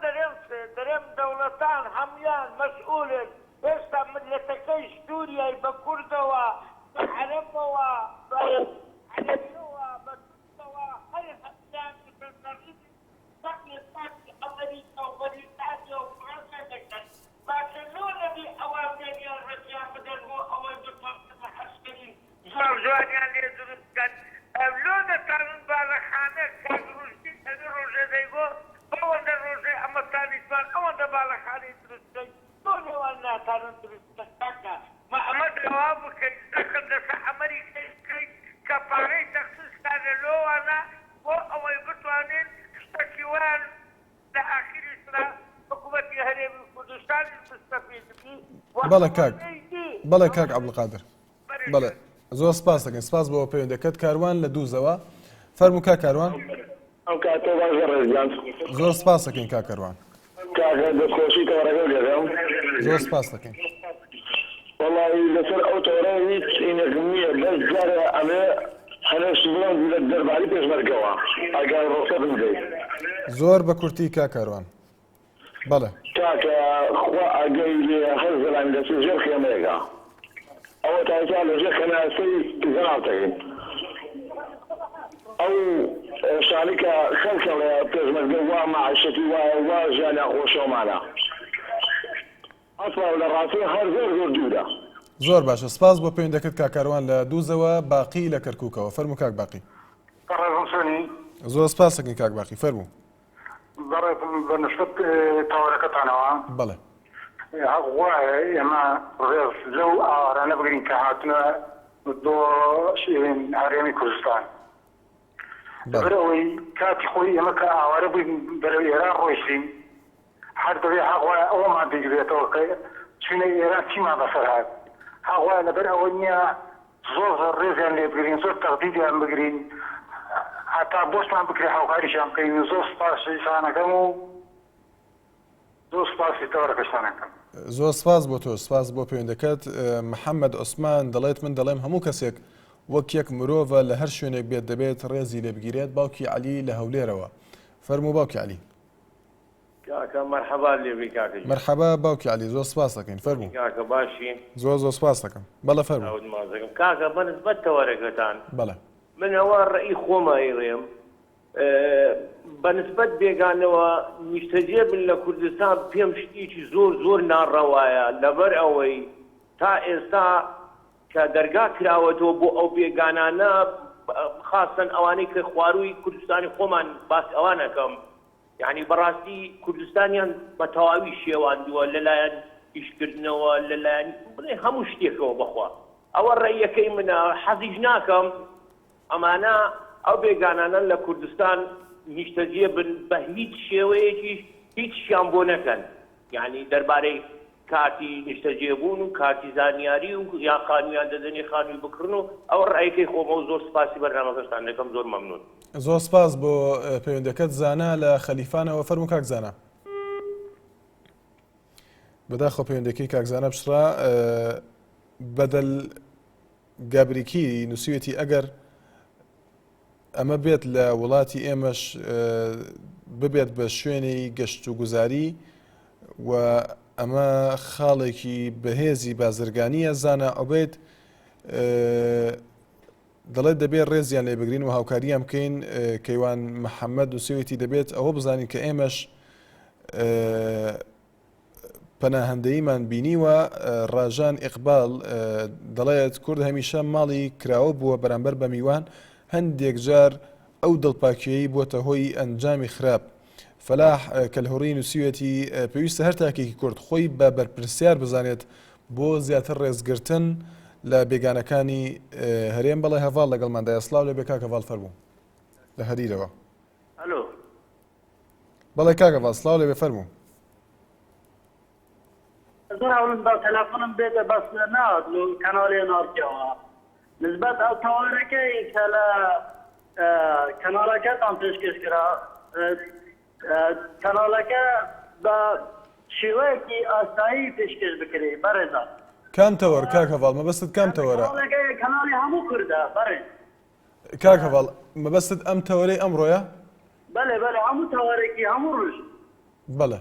دەرێم دەوڵەتان هەمویان مەسئولن ئێستا ملەتەکەی سووریای بە کوردەوە بە عەرەبەوە بە عەرەبیەوە بە کوردەوە هەر هەمویان بەنەڕیدی سەقی ساکی ئەمریکا و بەریتانیا و فڕەنسا دەکەن باشە لۆ نەبی ئەوان دێنیان ڕەتیان بدەن بۆ ئەوەی بتوانن حەسکەری زۆر جوانیان لێ دروست بکەن لۆ دەتانن باڵەخانە کاک ڕوژدی ئەوی ڕۆژێ دەیگۆ بەوەندە ڕۆژێ ئەمەتانیتوان ئەوەندە باڵەخانەی دروست بکەن بۆ لێوان ناتانن دروست بکەن ما ئەمە دەوا بکەین دەخل لەسەر ئەمریکای بکەین کە پارەی تەخسیسکانە لۆوانە بۆ ئەوەی بتوانین شتێکی وان لە ئاخیری سرا حکوومەتی هەرێمی کوردستانی مستەفید بی. بەڵێ کاک بەڵێ کاک عەبدولقادر بەڵێ زۆر سپاس دەکەین سپاس بۆ پەیوەندەکەت کاروان لە دووزەوە فەرموو کاک کاروان. ئەو کاتۆ باش ڕێزیان زۆر سپاس دەکەین کاک کاروان. کاکە دەستخۆشی تەوەرەکە لێرەم زۆر سپاس دەکەین. وەڵی لەسەر ئەو تەوەرە هیچ عینەکم نییە بەس جارە ئەمێ هەنێشت بڵند لە دەرباری پێشمەرگەوە ئەگەر ڕۆخسەتم بدەیت. زۆر بە کورتی کاک کاروان. بەڵێ. کاکە خوا ئەگەی لێ هەر زەلان دەچێت ژێر خێمەیەکە ئەوە تاتا لەژێر خەناسەی زەناتەکەین ئەو شانی کە خەڵکە لە پێشمەرگە وا مەعیشەتی وایە وا ژیانیان خۆشەومانە ئەسڵ لە ڕاستی هەر زۆر زۆر دوورە. زۆر باشە سپاس بۆ پەیوەندەکەت کاک کاروان لە دووزەوە باقی لە کەرکووکەوە فەرموو کاک باقی. زۆر سپاس دەکەین کاک باقی فەرموو. بەنسبەت تەوەرەکەتانەوە بەڵێ حەق وایە ئێمە ڕێز لەو ئاوارانە بگرین کە هاتنە بۆ هەرێمی کوردستان بەرەوەی کاتی خۆی ئێمە کە ئاوارە بووین بەرەو ئێران ڕۆیشتین هەر دەبێ حەق وایە ئەوەمان بگرێتەوە کە چونە ئێران چیمان بەسەر هات حەق وایە لەبەر ئەوە نییە زۆر ڕێزیان لێ بگرین زۆر تەقدیریان بگرین هەتا بۆشمان بکرێ هاوکاریشان بکەین زۆر سپاسیشانەکەم و زۆر سپاسی تەوەرەکەشانەکەم. زۆر سپاس بۆ تۆ سپاس بۆ پەیوەندەکەت محەممەد عوسمان دەڵێت من دەڵێم هەموو کەسێک وەک یەک مرۆڤە لە هەر شوێنێک بێت دەبێت ڕێزی لێ بگیرێت باوکی عەلی لە هەولێرەوە فەرموو باوکی عەلی. کاکە مەرحەبا لێبی کاکە. مەرحەبا باوکی عەلی زۆر سپاس دەکەین فەرموو. کاکە باشین. زۆر سپاس دەکەم. بەڵێ فەرموو. کاکە بەنسبەت تەوەرەکەتان. بەڵێ. من ئەوە ڕێی خۆمە ئەیڵێم بەنسبەت بێگانەوە نیشتەجێبن لە کوردستان پێم شتێکی زۆر زۆر ناڕەوایە لەبەر ئەوەی تا ئێستا کە دەرگا کراوەتەوە بۆ ئەو بێگانانە خاستن ئەوانەی کە خواروی کوردستانی خۆمان باس ئەوانەکەم یعنی بەڕاستی کوردستانیان بە تەواوی شێواندووە لەلایەن ئیشکردنەوە لەلایەن هەموو شتێکەوە بەخوا ئەوە ڕێیەکەی منە حەزیش ناکەم ئەمانە ئەو بێگانانە لە کوردستان نیشتەجێ بن بە هیچ شێوەیەکی هیچ شیان بۆ نەکەن یعنی دەربارەی کاتی نیشتەجێبوون و کاتی زانیاری و یا خانوویان دەدەنی خانووی بکڕن و ئەوە ڕایەکەی خۆمە و زۆر سپاسی بەرنامەکەشتان دەکەم زۆر مەمنون. زۆر سپاس بۆ پەیوەندەکەت زانا لە خەلیفانەوە فەرموو کاک زانا. بەداخۆ پەیوەندەکەی کاک زانا بشرا بەدەل گابریکی نووسویەتی ئەگەر ئەمە بێت لە وڵاتی ئێمەش ببێت بە شوێنی گەشت و گوزاری و ئەمە خاڵێکی بەهێزی بازرگانیە زانە ئەوبێت دەڵێت دەبێت ڕێزیان لێ بگرین و هاوکاریان بکەین کەیوان محەممەد و سوێتی دەبێت ئەوە بزانین کە ئێمەش پەناهەندەییمان بینیوە. ڕاژان ئیقبال دەڵێت کورد هەمیشە ماڵی کراوە بووە بەرامبەر بە میوان هەندێک جار ئەو دڵپاکیەی بۆتە هۆی ئەنجامی خراپ. فەلاح کەلهوڕی نووسویەتی پێویستە هەر تاکێکی کورد خۆی بە بەرپرسیار بزانێت بۆ زیاتر ڕێزگرتن لە بێگانەکانی هەرێم. بەڵێ هەڤاڵ لەگەڵماندایە سڵاو لێ بێ کاک هەڤاڵ فەرموو لە هەریرەوە. الو بەڵێ کاک هەڤاڵ سڵاو لێ بێ فەرموو. زۆر هەوڵم بە تەلەفۆنم بێتە بەس ناوت و کەناڵێ ناردیەوە نسبەت ئەو تەوارەکەی کە لە کەناڵەکەتان پێشکەش کرا کەناڵەکە بە شێوەیەکی ئاسایی پێشکەش بکرێ بەڕێزان. کام تەوەر کاک هەڤاڵ مەبەستت کام تەوەرە؟ کەناڵی هەموو کوردە بەڕێز. کاک هەڤاڵ مەبەستت ئەم تەوەرەی ئەمڕۆیە؟ بەڵێ بەڵێ هەموو تەوارێکی هەموو ڕۆژ. بەڵێ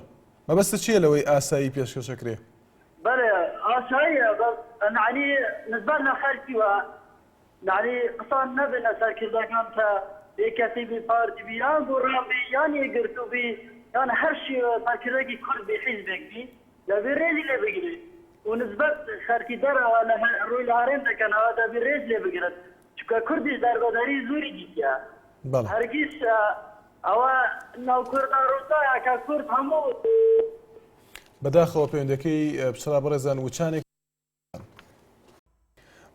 مەبەستت چییە لەوەی ئاسایی پێشکەشەکرێ؟ بەڵێ ئاساییە نعنی نسبەت لە خەرکی وە نعنی قسان نەبێنە سەرکردەکان کە یەکەسی بی پارتی بی یان بۆ ڕابی یان یەگرتو بی یان هەر شێوە سەرکردەکی کورد بی حیزبێک بی دەبێ ڕێزی لێ بگرێت و نسبەت خەرکی دەرەوە لە ڕووی لە هەرێم دەکەنەوە دەبێ ڕێز لێ بگرێت چونکە کوردیش دەربەدەری زۆری دیتە هەرگیز ئەوە ناو کوردە ڕووتایە کە کورد هەموو بەداخەوە پەیوەندەکەی بچرا بەڕێزان وچانێک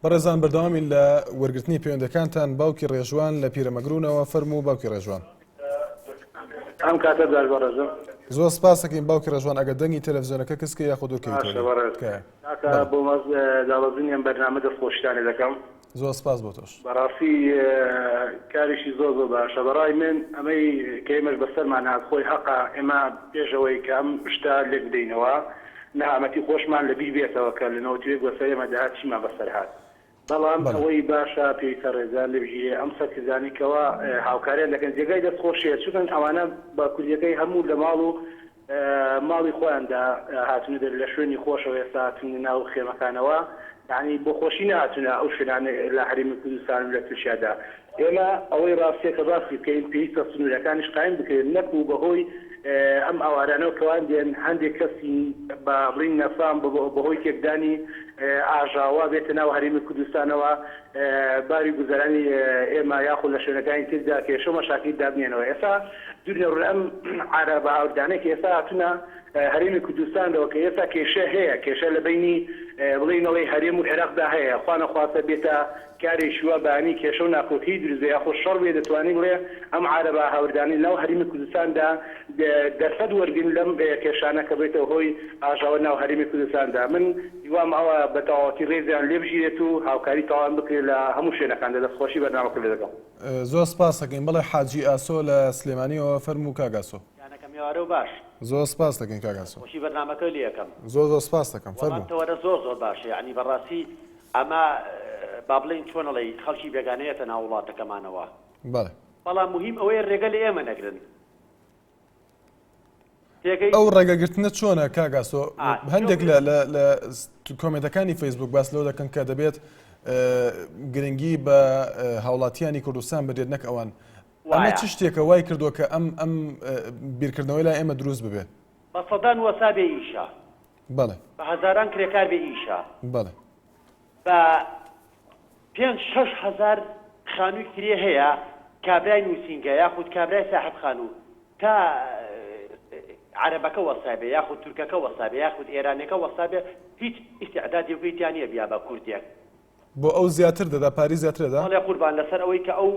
بەڕێزان بەردەوامی لە وەرگرتنی پەیوەندەکانتان باوکی ڕێژوان لە پیرەمەگرونەوە فەرموو باوکی ڕێژوان. ئەم کاتە دار بەڕێزم زۆر سپاس دەکەین باوکی ڕێژوان ئەگەر دەنگی تەلەڤیزیۆنەکە کەسکە یاخود کەوتەوە بۆ مەز داوەزنیان بەرنامە دەستخۆشیانێ دەکەم. زۆر سپاس بۆ تۆش. بەڕاستی کاریشی زۆر زۆر باشە بەڕای من ئەمەی کە ئێمەش بەسەرمان هات خۆی حەقا ئێمە پێشەوەی کە ئەم شتا لێک بدەینەوە نەهامەتی خۆشمان لە بیر بێتەوە کە لە نەوەتوێک بەسەر ئێمە داهات چیمان بەسەر هات. بەڵام ئەوەی باشە پێویستە ڕێزان لێ بژێ ئەم سەرکردانێکەوە هاوکاریان دەکەن جێگای دەستخۆشیە چونکە ئەوانە بە کوردیەکەی هەموو لە ماڵ و ماڵی خۆیاندا هاتونە لە شوێنی خۆشەوە ئێستا هاتونە ناو خێمەکانەوە یعنی بۆ خۆشی نهاتونە ئەو شوێنانە لە هەرێمی کوردستان و لە تورکیادا. ئێمە ئەوەی ڕاستیە کە باسی بکەین پێویستە سنوورەکانیش قایم بکرێن نەکو بەهۆی ئەم ئەوارانەوە کەوان دێن هەندێک کەسی بە بڵین نەفام بەهۆی تێکدانی ئاژاوا بێتە ناو هەرێمی کوردستانەوە باری گوزەرانی ئێمە یاخود لە شوێنەکانی تردا کێشە مەشاکل دابنێنەوە. ئێستا دوورنێ ڕوو ئەم عارە بە هاوردانەی کە ئێستا هاتوونە هەرێمی کوردستانەوە کە ئێستا کێشە هەیە کێشە لە بینی بڵینەوەی هەرێم و عێراقدا هەیە خوانە خواسە بێتە کارێکی وە بەانی کێشە و ناکۆکی دروست یاخۆ شەڕ بێ دەتوانین بڵێ ئەم عارە بە هاوردانی ناو هەرێمی کوردستاندا دەرفەت وەرگن لەم کێشانە کە بێتەوە هۆی ئاژاوە ناو هەرێمی کوردستاندا. من هیوام ئەوە بە تەواوەتی ڕێزیان لێ بژێت و هاوکاری تەواو بکرێت لە هەموو شوێنەکاندا دەستخۆشی بەرنامەکە لێ دەکەم. زۆر سپاس دەکەین. بەڵێ حاجی ئاسۆ لە سلێمانیەوە فەرموو کاک ئاسۆ. میوارە و باش زۆر سپاس دەکەین کاک ئاسۆ. خۆشی بەرنامەکە لێ یەکەم. زۆر سپاس دەکەم. فەرموو. تەوەرە زۆر باشە یعنی بەڕاستی ئەمە با بڵین چۆنەڵێ خەڵکی بێگانەیەتە ناو وڵاتەکەمانەوە. بەڵێ. بەڵام مهم ئەوەیە ڕێگە لە ئێمە نەگرن. ئەو ڕێگەگرتنە چۆنە کاک ئاسۆ؟ هەندێک لە کۆمنتەکانی فەیسبوک باس لەوە دەکەن کە دەبێت گرنگی بە هاوڵاتیانی کوردستان بدرێت نەک ئەوان. ئەمە چ شتێکە وای کردووە کە ئەم بیرکردنەوەی لای ئێمە دروست ببێت؟ بە سەدان وەسا بێ ئیشا. بەڵێ. بە هەزاران کرێکار بێ ئیشا. بەڵێ. بە 5-6 هەزار خانووی کرێ هەیە کابرای نووسینگە یاخود کابرای ساحب خانوو تا عەرەبەکە وەسابێ یاخود تورکەکە وەسابێ یاخود ئێرانەکە وەسابێ هیچ ئیستیعدادێکیان نییە بیا بە کوردێک. بۆ ئەو زیاتر دەدا پارەی زیاتر دەدا؟ هەڵێ قوربان لەسەر ئەوەی کە ئەو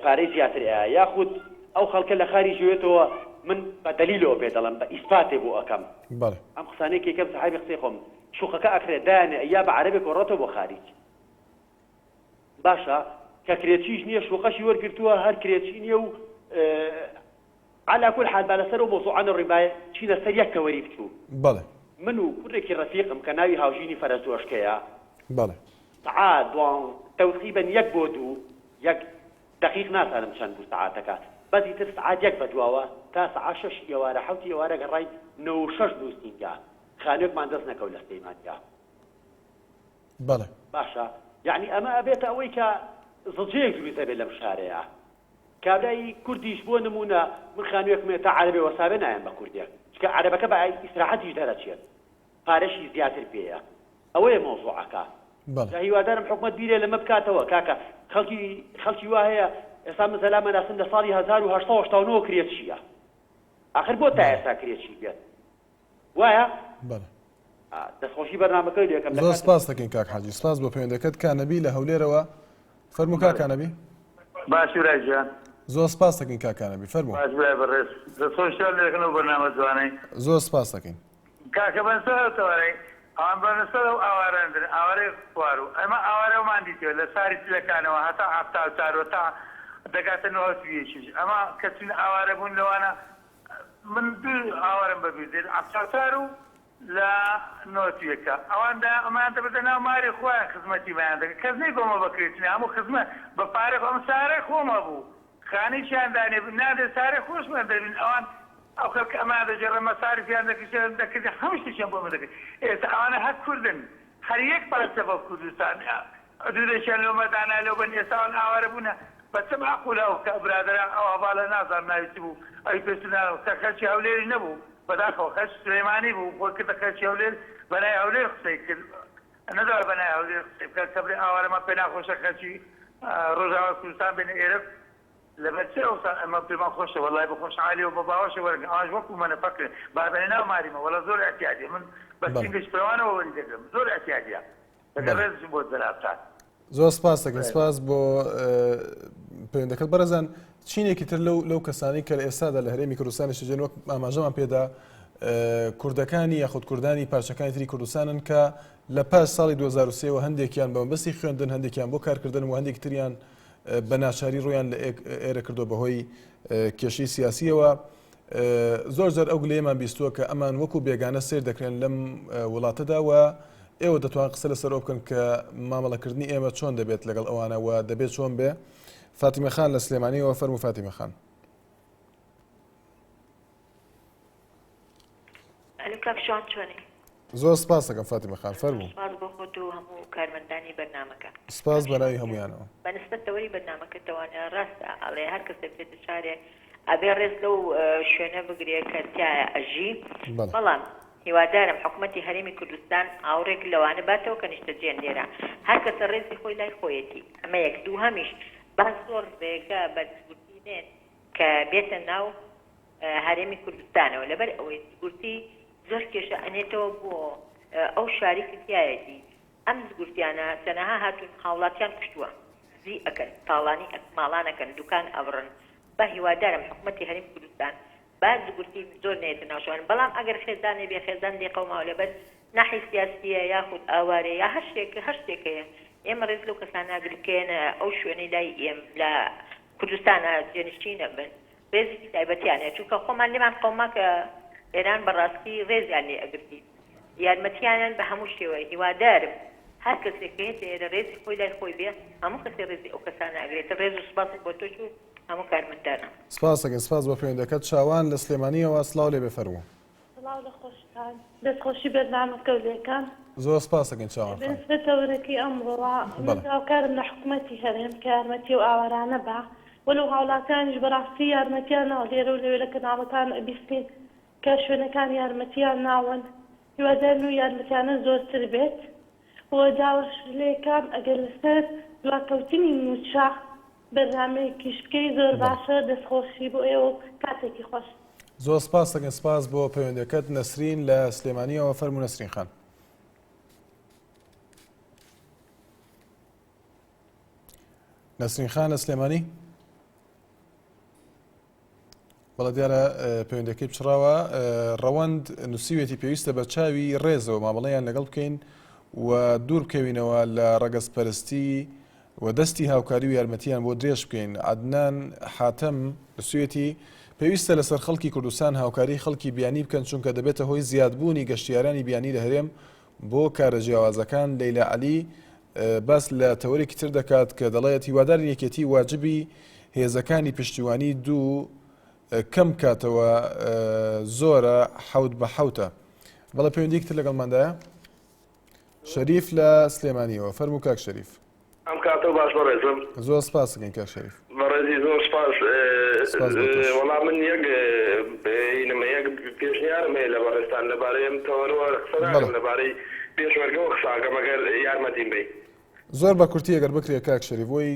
پارەی زیاتر یاخود ئەو خەڵکە لە خارجیوێتەوە من بە دەلیلەوە پێ دەڵم بە ئیسپاتێ بۆ ئەەکەم بەڵێ ئەم قسانەی کەم سەحابی قسەی خۆم شوقەکە ئەکرێت دایانێ یا بە عەرەبێک وەڕۆتەوە بۆ خارج باشە کە کرێچیش نییە شوقەشی وەرگرتووە هەر کرێچی نییە و على كل حال بالەسەر و مۆزوعانە ڕیبایە چینە سەر یەک کەوەری بچوو بەڵێ من و کوڕێکی ڕەفیقم کە ناوی هاوژینی فەرەزدۆشکەیە بەڵێ سعات دوان تەوقیبا یەک بۆ دوو یەک دقیق ناسانم چەند بوو سعاتەکە بەزی تر سعات یەک بەدواوە تا سعات 6 ئێوارە 7 ئێوارە گەڕای 96 نووسینگا خانوێکمان دەست نەکەوت لە سلەیمانیا بەڵێ باشە یعنی ئەمە ئەبێتە ئەوەی کە زڵجەیەک دروستە بێت لەم شارەیە کابرای کوردیش بۆ نمونە من خانوێکمێ تا عەرەبێ وەسابێ نایەن بە کوردێک چکە عەرەبەکە بە ئیسراحەتیش دەرەچێت پارەشی زیاتر پێیە ئەوەیە مۆزوعەکە هیوادارم حکومەت بیرێ لەمە بکاتەوە کاکە خەڵکی وا هەیە ئێستا مەسەلا مەناسن لە ساڵی 1970 کرێچیە ئاخر بۆ تا ئێستا کرێچی بێت وایە دەستخۆشی بەرنامەکەی لێکەم زۆر سپاس دەکەین کاک حاجی سپاس بۆ پەیوەندەکەت کانەبی لە هەولێرەوە فەرموو کاکانەبی باش وراجان زۆر سپاس دەکەین کاکانەبی فەرموو باش بەڕێز دەسۆشتال لێکنەوە بەرنامە جوانەی زۆر سپاس دەکەین کاکە بەنسەرەوەی ئەوان بەنسەر و ئاوارەندن ئاوارەی خوار و ئەمە ئاوارەوەمان دیتەوە لە ساری چلەکانەوە هەتا ئافتال سارۆ تا دەگاتە نوهەوتویەکیش ئەمە کە چون ئاوارە بوون لەوانە من دوو ئاوارم بەبیێت ئافتال و لە نۆتویەکە ئەواندا ئەمان دەبێتە ناو ماری خۆیان خزمەتیمان دەکەن کەس نەیگۆمە بەکرێتنی هەموو خزمەت بە پارێ ئەم سارەی خۆمە بوو خانیشیان دانێ نادێ سارێ خۆشمان دەبین ئەوان ئەو خەڵکە ئەمان دەجێڕە مەساریفیان دەکردی هەموو شتێکیان بۆ من دەکرد ئێستا ئەوانە هەر کوردن هەر یەک پارچە بە کوردستان دوودەشیان لۆمەدانا لەو بن ئێستاوان ئاوارە بوونە بەچەم عەقوولە ئەو کە برادەران ئەو هەواڵە نازان ناویچی بوو ئەوی پێچناوە کە خەلکی هەولێری نەبوو بەداخەوە خەلک سلەیمانی بوو بۆ کردە خەلکی هەولێر بەنای هەولێر قسەی کرد نەدار بەنای هەولێر قسەی بکات کە بڵێ ئاوارەمە پێ ناخۆشە خەلکی ڕۆژاوا کوردستان بێنە ئێرە لەبەرچێ ئەوسان ئەمە پێمان خۆشە وەڵای بەخۆش عالیەوە بە باوەشە وەرگن ئەوانش وەکو منە فەکرن بابەنێ ناو ماریمە وەڵا زۆر ئەحتیاجیە من بە سینگش پێوانەوە وەری دەگرم زۆر ئەحتیاجیە دەگەڕێزم بۆ دەرابتان زۆر سپاس دەکەین سپاس بۆ پەیوەندەکەت بەرەزان چینێکی تر لەو کەسانی کە لە ئێستادا لە هەرێمی کوردستانی شەجێن وەک ئاماژەمان پێدا کوردەکانی یاخود کوردانی پارچەکانی تری کوردستانن کە لە پاش ساڵی 2023 هەندێکیان بە مەبەستی خوێندن هەندێکیان بۆ کارکردن و هەندێک تریان بە ناچاری ڕۆیان لە ئێرە کردو بەهۆی کێشەی سیاسیەوە زۆر زۆر ئەو گلەیەمان بیستووە کە ئەمان وەکو بێگانە سیر دەکرێن لەم وڵاتەدا و ئێوە دەتوان قسە لەسەر ئەو بکەن کە مامەڵەکردنی ئێمە چۆن دەبێت لەگەڵ ئەوانەوە دەبێت چۆن بێ فاتیمە خان لە سلێمانیەوە فەرموو فاتیمە خان کاکشان چۆنی زۆر سپاس دەکەم فاتیمە خان فەرموو سپاس بۆ خۆت و هەموو کارمەندانی بەرنامەکە سپاس بەناوی هەمویانەوە بەنسبەتەوەی بەرنامەکەتەوانە ڕاستە ئەڵێ هەر کەسێک بێتە شارێ ئەبێ ڕێز لەو شوێنە بگرێ کە تایە ئەژی بەڵام هیوادارم حکوومەتی هەرێمی کوردستان ئاورێک لەوانە باتەوە کە نیشتەجێن لێرە هەر کەسە ڕێزی خۆی لای خۆیەتی ئەمە یەک دوو هەمیش باز زۆر ڕێگە بەدزگورتی نێن کە بێتە ناو هەرێمی کوردستانەوە لەبەر ئەوەی زگورتی زۆر کێشە ئەنێتەوە بۆ ئەو شاری کردایەتی ئەم زگورتیانە تەنەها هاتوون هاوڵاتیان کوشتووە زی ئەکەن تاڵانی ماڵانەکەن دوکان ئەبڕن بە هیوادارم حکوومەتی هەرێمی کوردستان با زگورتی زۆر نێتە ناوشوان بەڵام ئەگەر خێزانێ بێ خێزان دێقەوماوە لەبەر ناحی سیاسیە یاخود ئاوارێ یا هەر شتێکەیە ئێمە ڕێز لەو کەسان ناگرکێنە ئەو شوێنەی لای ئێم لە کوردستانە جێنشینە بن ڕێزی تایبەتیانێ چونکە خۆمان لێمان قەوما کە ئێران بەڕاستی ڕێزیان لێ ئەگرتی یارمەتیانیان بە هەموو شێوەیە هیوادارم هەر کەسێک هێت ئێرە ڕێزی خۆی لای خۆی بێ هەموو کەسێ ڕێزی ئەو کەسانە ئەگرێتە ڕێز و سپاسی بۆ تۆش و هەموو کارمەندانە سپاس دەکەین سپاس بۆ پەیوەندەکەت شاوان لە سلێمانیەوە سڵاو لێ بفەرموو سڵاو لە خۆشتان دەستخۆشی بەرنامەکە لێکان زۆر سپاس دەکەین شاوان بەنسبەتەوەرەکەی ئەمڕۆوە من هاوکارم لە حکوومەتی هەرێم کە یارمەتی و ئاوارانە بە وەلو هاوڵاتیانیش بەڕاستی یارمەتیانەوە لێرە و لەوێ لە کەناڵەکان ئەبیستین کە شوێنەکان یارمەتیان ناوەن هیوادارن و یارمەتیانە زۆرتر بێت و داوەش لێکان ئەگەر لەسەر دواکەوتنی نوچە بەرنامەیەکیش بکەی زۆر باشە دەستخۆشی بۆ ئێوە کاتێکی خۆش زۆر سپاس دەکەین سپاس بۆ پەیوەندەکەت نەسرین لە سلێمانیەوە فەرموو نەسرین خان نەسرین خان لە سلێمانی بەڵە دیارە پەیوەندەکەی پچڕاوە ڕەوەند نووسیوێتی پێویستە بە چاوی ڕێزەوە مامەڵەیان لەگەڵ بکەین و دوور بکەوینەوە لە ڕەگەزپەرستی و دەستی هاوکاری و یارمەتیان بۆ درێژ بکەین. عەدنان حاتەم لە سوێتی پێویستە لەسەر خەڵکی کوردستان هاوکاری خەڵکی بیانی بکەن چونکە دەبێتە هۆی زیادبوونی گەشتیارانی بیانی لە هەرێم بۆ کارە جیاوازەکان. لەیلا عەلی باس لە تەوەرێکی تر دەکات کە دەڵێت هیواداری یەکێتی واجبی هێزەکانی پشتیوانی دوو کەم کاتەوە زۆرە حەوت بە حەوتە. بەڵە پەیوەندیەکی تر لەگەڵماندایە شەریف لە سلێمانیەوە. فەرموو کاک شەریف. ئەم کاتە باش بەڕێزم. زۆر سپاس دەکەین کاک شەریف. بەڕێزی زۆر سپاس. وەڵام من یەک پێشنیارم هەیە لە بەڕێستان لەبارەی ئەم تەوەرەوە قسە ناکەم لەبارەی پێشمەرگەوە قساکەم ئەگەر یارمەتیم بێ. زۆر بە کورتی ئەگەر بکرێ کاک شەریف بۆی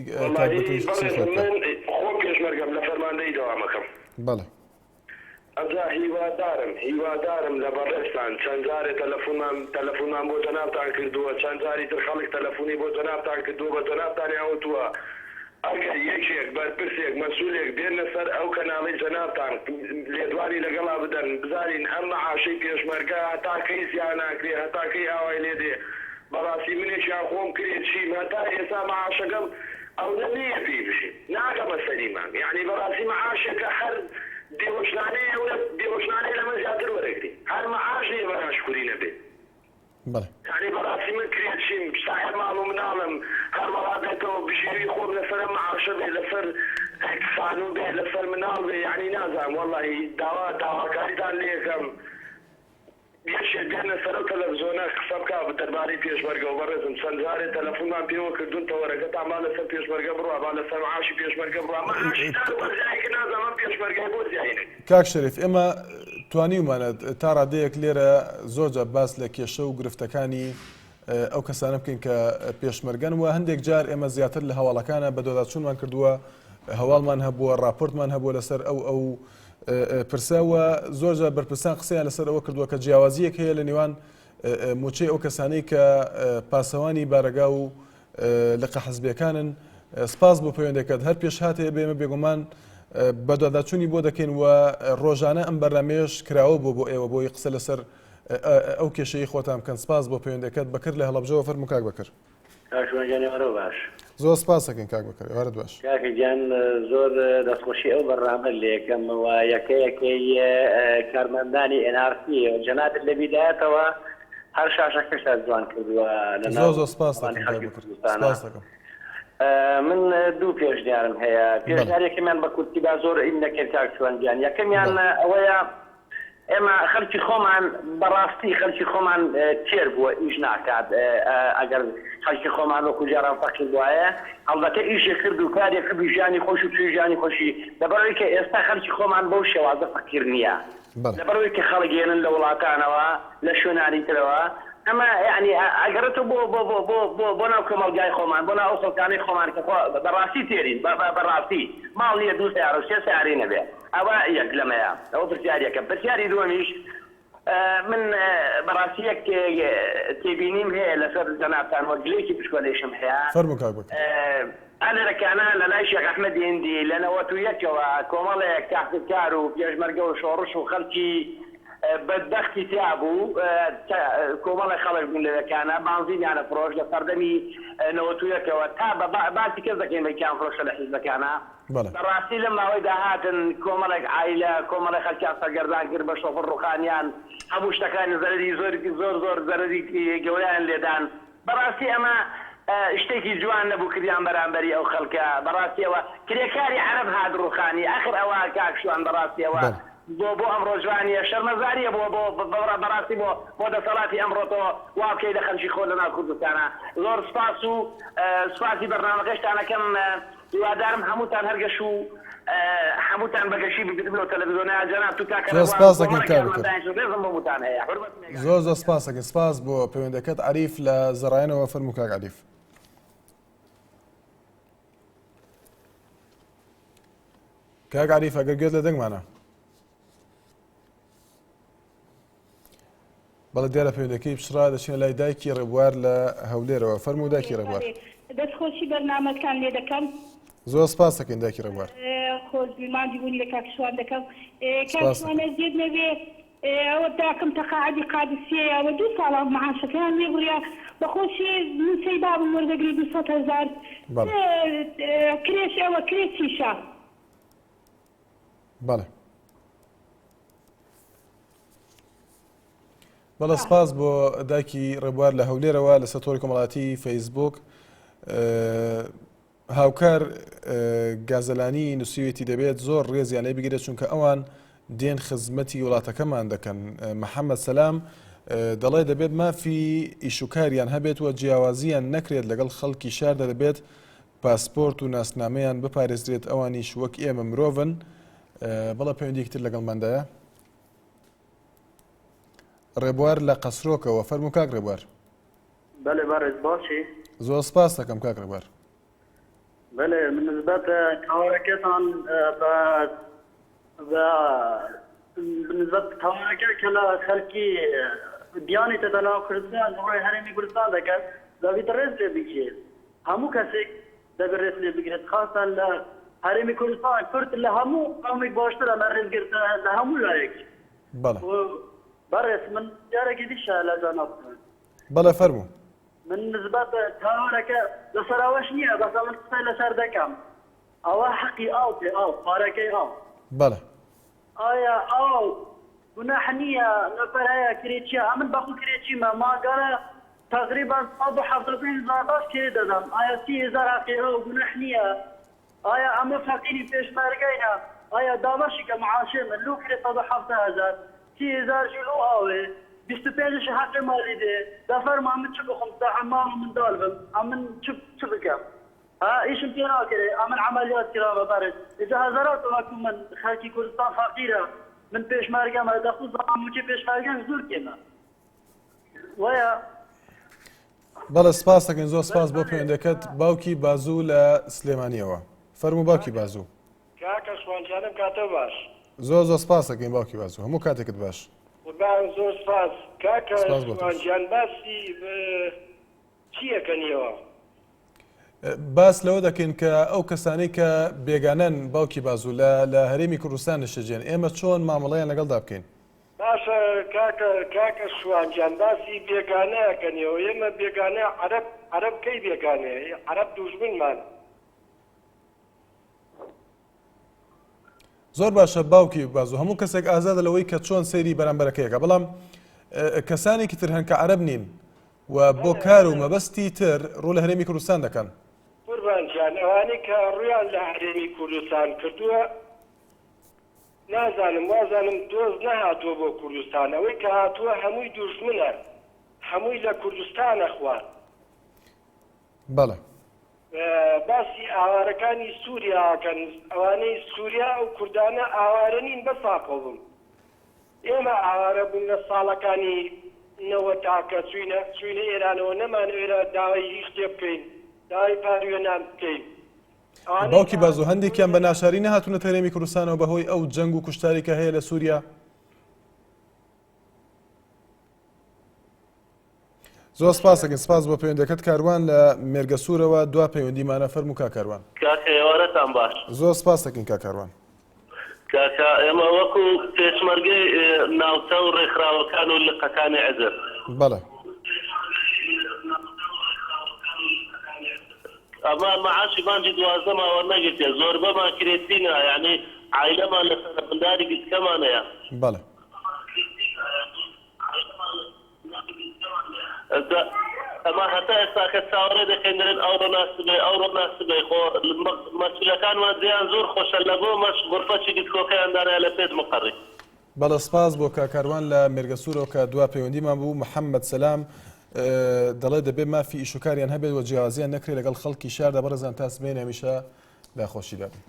من خۆ پێشمەرگەم لە فەرماندەی دەوامەکەم. بەڵێ ئەجا هیوادارم لە بەڕێستان چەند جارێ تەلەفۆنمان بۆ جەنابتان کردووە، چەند جاری تر خەڵک تەلەفۆنی بۆ جەنابتان کردووە، بە جەنابتان یاوتووە ئەگەر یەکێک بەرپرسێک مەسئولێک بێنە سەر ئەو کەناڵی جەنابتان لێدوانی لەگەڵا بدەن بزانین ئەم مەعاشەی پێشمەرگە هەتاکەی زیان ناکرێ هەتاکەی ئاوای لێ دێ. بەڕاستی منێکیان خۆم کرێت چیم هەتا ئێستا مەعاشەکەم ئەو نییە پێی بشین ناکەمە سەریمان. یعنی بەڕاستی مەعاشێکە هەر دێوەشنانەی لەمە زیاتر وەرەگری هەر مەعاش نیە بەراشکوری نەبێت. یعنی بەڕاستی من کرێت چیم ساحب ماڵ و مناڵم هەر وڵاتێتەوە بژێوی خۆم لەسەر مەعاشە بێ لەسەر خانوو بێ لەسەر مناڵ بێ. یعنی نازانم وەڵڵاهی داواکاریتان لێ یەکەم یەکێک بێنە سەر ئەو تەلەڤیزۆنە قسە بکا دەربارەی پێشمەرگە و بەڕێزم چەند جارێ تەلەفۆنمان پێوە کردوون تەوەرەکەتان با لەسەر پێشمەرگە بڕوا با لەسەر مەعاشی پێشمەرگە بڕوا مەعاشی تا وەرزایەکە نازانم پێشمەرگای بۆ زیاینێت. کاک شەریف ئێمە توانیومانە تا ڕادەیەک لێرە زۆرجار باس لە کێشە و گرفتەکانی ئەو کەسانە بکەین کە پێشمەرگەن و هەندێک جار ئێمە زیاتر لە هەواڵەکانە بە دۆداچوونمان کردووە هەواڵمان هەبووە راپۆرتمان هەبووە لەسەر ئەو پرسەوە زۆرجار بەرپرسان قسەیان لەسەر ئەوە کردووە کە جیاوازیەک هەیە لە نێوان موچەی ئەو کەسانەی کە پاسەوانی بارەگا و لقە حەزبیەکانن. سپاس بۆ پەیوەندەکەت هەر پێش هاتەیە بێمە بێگومان بە دۆداچوونی بۆ دەکەین و ڕۆژانە ئەم بەرنامەیەش کراوە بۆ ئێوە بۆی قسە لەسەر ئەو کێشەی خۆتان بکەن. سپاس بۆ پەیوەندەکەت بەکرد لە هەڵەبجەوە. فەرموو کاک بەکر. کاکوانجانێوەرە باش زۆر سپاس دەکەین کاک بەکر. وارد باش کاکەگیان زۆر دەستخۆشی ئەو بەرنامە لێ یەکەمەوە یەکەیەکەی کارمەندانی NRC جەنابەت لە بیدایەتەوە هەر شاشەکەشتا جوان کردووە لە زۆر سپاس دەکەم کاک بەکر. سپاس دەکەم. من دوو پێشنیارم هەیە. پێشنیارێکیان بە کورتیدا زۆر ئین نەکرد کاکوانجیان. یەکەمیان ئەوەیە ئێمە خەڵکی خۆمان بەڕاستی خەڵکی خۆمان تێر بووە ئیش ناکات ئەگەر خەڵکی خۆمان وەکو جاران فەقیر وایە هەڵبەتە ئیشێک کرد و کارێک کرد ژیانی خۆش و توی ژیانی خۆشی لەبەرەوەی کە ئێستا خەڵکی خۆمان بەو شێوازە فەقیر نییە لەبەرەوەی کە خەڵک گێنن لە وڵاتانەوە لە شوێنانی ترەوە ئەمە یعنی ئەگەرەوە بۆ ناو کۆمەلگای خۆمان بۆ ناو خەڵکانەی خۆمان کە بەڕاستی تێرین بەڕاستی ماڵ نییە دوو سیارە سێ سیارەی نەبێ ئەوە یەک لەمەیە ئەوە پرسیارێکە. پرسیاری دووەمیش من بەڕاستی یەک تێبینیم هەیە لەسەر جەنابتان وەرگلەیەکی پشکۆلێشم هەیە ئەلەرەکانە لە لای شێخ ئەحمەدی هیندی لە 91ەوە کۆمەڵێک تاقیکار و پێشمەرگە و شۆڕش و خەڵکی بەدبەختی تیا بوو کۆمەڵی خەڵک بوون لەوەکانە بانزینیانە فرۆش لە سەردەمی 91ەوە تا باسی کەس دەکەین بەکیان فرۆشە لە حیزبەکانە. بەڕاستی لەم ماوەی داهاتن کۆمەڵێک عایلە کۆمەڵی خەڵکیان سەرگەردان کرد بە شۆفەر ڕوخانیان هەموو شتەکانی زەرری زۆر زەرری گەوریان لێدان. بەڕاستی ئەمە شتێکی جوان نەبوو کردیان بەرامبەری ئەو خەڵکە. بەڕاستیەوە کرێکاری عەرەب هات ڕوخانی ئاخر ئەوە کاکشوان بەڕاستیەوە بۆ ئەمڕۆ جوانیە شەرمەزاریە بەڕاستی بۆ دەسەڵاتی ئەمڕۆتەوە وا بکەی لە خەڵکی خۆ لە ناو کوردستانە. زۆر سپاس و سپاسی بەرنامەکەشتانەکەم هیوادارم هەمووتان هەرگەش و هەمووتان بەگەشی بگرن و تەلەڤیزۆنە جەناب تو زۆر سپاس دەکەین. سپاس بۆ پەیوەندەکەت. عەریف لە زەڕایەنەوە. فەرموو کاک عەریف. کاک عەریف ئەگەر گوێت لە دەنگمانە بەڵێ دیارە پەیوەندەکەی پشڕا دەچینە لای دایکی ڕێبوار لە هەولێرەوە. فەرموو دایکی ڕێبوار. دەستخۆشی بەرنامەکان لێ دەکەم. زۆر سپاس دەکەین داکی ڕێبوار. خۆزماندی بوونی لە کاکشوان دەکەم کاکشوانە زیێت نەبێ ئەوە داکەم تەقاعدی قادسیەیە ئەوە 2 ساڵە معاشەکەیان لێ بڕیا بەخۆشی نووسەی بابم وەردەگری 200,000 کرێش ئەوە کرێچیشە. بەڵێ بەڵە سپاس بۆ داکی ڕێبوار لە هەولێرەوە لە سەتۆری کۆمەڵاتی فەیسبوک. هاوکار گازەلانی نووسیوێتی دەبێت زۆر ڕێزیان لێ بگرێت چونکە ئەوان دێن خزمەتی وڵاتەکەمان دەکەن. محەممەد سەلام دەڵێ دەبێت مافی ئیشوکاریان هەبێت وە جیاوازیان نەکرێت لەگەڵ خەڵکی شاردا دەبێت پاسپۆرت و ناسنامەیان بپارێزرێت ئەوانیش وەک ئێمە مرۆڤن. بەڵە پەیوەندیەکتر لەگەڵماندایە ڕێبوار لە قەسرۆکەوە فەرموو کاک ڕێبوار. بەڵێ بەڕێز باشی زۆر سپاس دەکەم کاک ڕێبوار. بەڵێ منسبەت کاوەڕەکەتان بالنسبة تاوانەکە کە لە خەڵکی دیانی تەناو کوردستان ڕۆی هەرێمی کوردستان دەکات دەبێت ڕێز لێ بگرێت. هەموو کەسێک دەبێت ڕێز لێ بگرێت خاصان لە هەرێمی کوردستان کورد لە هەموو قەومێک باشتر ئەمە ڕێزگرتن لە هەموو لایەک. بەڕێز من جارێکی دیشە لە جاناب بەڵێ فەرموو. من نسبەت تاوانەکە لەسەراوەش نییە بەسە من قسەی لەسەر دەکەم ئەوە حەقی ئاو پێ ئاو پارەکەی ئاو. بەڵێ ئایا ئاو گوناح نییە لەبەر هەیە کرێچیە ئەمن بەخۆ کرێچیمە ماگەرە تقریبا 175,000 باش کرێ دەدەم ئایا 30,000 حەقی ئاو گوناح نییە ئایا ئەمە فەقیری پێشمەرگەینە ئایا دامەشی کە معاشێ من لو کرێت 170,000 30,000 ژیلو ئاوێ 25 حەقی مالی دێ دەفەرما من چ بخۆم تا حەمام منداڵ بم ئەمن چ بکەم ئیشم پێ ناکرێ ئەمن عملیات کرا بەبارێت ئێجا هەزارات وەکو من خەڵکی کوردستان فەقیرە من پێشمەرگەمە دەخوز هەمووچی پێشمەرگەم زۆر کێمە وایە. بەڵێ سپاس دەکەین زۆر سپاس بۆ پەیوەندەکەت باوکی بازوو لە سلێمانیەوە فەرموو باوکی بازوو. کاکە شوانجانم کاتە باش. زۆر زۆر سپاس دەکەین باوکی بازوو هەموو کاتێکت باش. زۆر سپاس کاکە شوانجان باسی چیەکەنیەوە؟ باس لەوە دەکەین کە ئەو کەسانەی کە بێگانەن باوکی بازوو لە هەرێمی کوردستان نشەجێن ئێمە چۆن مامەڵەیان لەگەڵدا بکەین؟ باشە کاکە شوانجان باسی بێگانەیەکەنیەوە ئێمە بێگانە عەرەب کەی بێگانەیە عەرەب دوژمنمان. زۆر باشە باوکی بازوو هەموو کەسێک ئازادە لەوەی کە چۆن سەیری بەرامبەرەکەیەکە بەڵام کەسانێکی تر هەن کە عەرەب نین و بۆ کار و مەبەستی تر ڕوو لە هەرێمی کوردستان دەکەن. قوربانجان ئەوانەی کە ڕویان لە هەرێمی کوردستان کردووە نازانم وازانم دۆز نەهاتووە بۆ کوردستان ئەوەی کە هاتووە هەمووی دوژمنە هەمووی لە کوردستانە خوارد. بەڵێ باسی ئاوارەکانی سووریاکەن ئەوانەی سووریا و کوردانە ئاوارە نین بە ساقۆڵم ئێمە ئاوارە بوون لە ساڵەکانی نەوە تاکە چوینە ئێرانەوە نەمانەوێرە داوای هیچ شتێ بکەین داوای پاروێنان بکەین. باوکی بازوو هەندێکیان بە ناشاری نەهاتوونە هەرێمی کوردستانەوە بەهۆی ئەو جەنگ و کوشتاری کە هەیە لە سووریا. زۆر سپاس دەکەین سپاس بۆ پەیوەندەکەت کاروان لە مێرگە سوورەوە دوا پەیوەندیمانە فەرموو کاکاروان. کاکە ئێوارەتان باش. زۆر سپاس دەکەین کاکاروان. کاکە ئێمە وەکو پێشمەرگەی ناوچە و ڕێکخراوەکان و لقەکانی عەزب. بەڵێ. ئەمە مەعاشی بانجی 12 ماوە نەگرتێ زۆربەمان کرێتینە یعنی عایلەمان لە سەربەنداری گشتەمانەیە. بەڵێ. ئەمە هەتا ئێستا کە چاوەڕێ دەکەندرێت ئەو ڕۆناسبێ ئەو ڕۆناسبێ خۆ مەسئولەکانمان دەیان زۆر خۆشە لە بۆ مەش غورفەی دیسکۆکەیان دارەیە لە پێت مقڕی. بەڵێ سپاس بۆ کاکاروان لە مێرگە سوورەوە کە دوا پەیوەندیمان بوو. محەممەد سەلام دەڵێ دەبێت مافی ئیشوکاریان هەبێت و جیاوازیان نەکرێت لەگەڵ خەڵکی شاردا بەڕێزان تا سبەی هەمیشە داخۆشی دابن.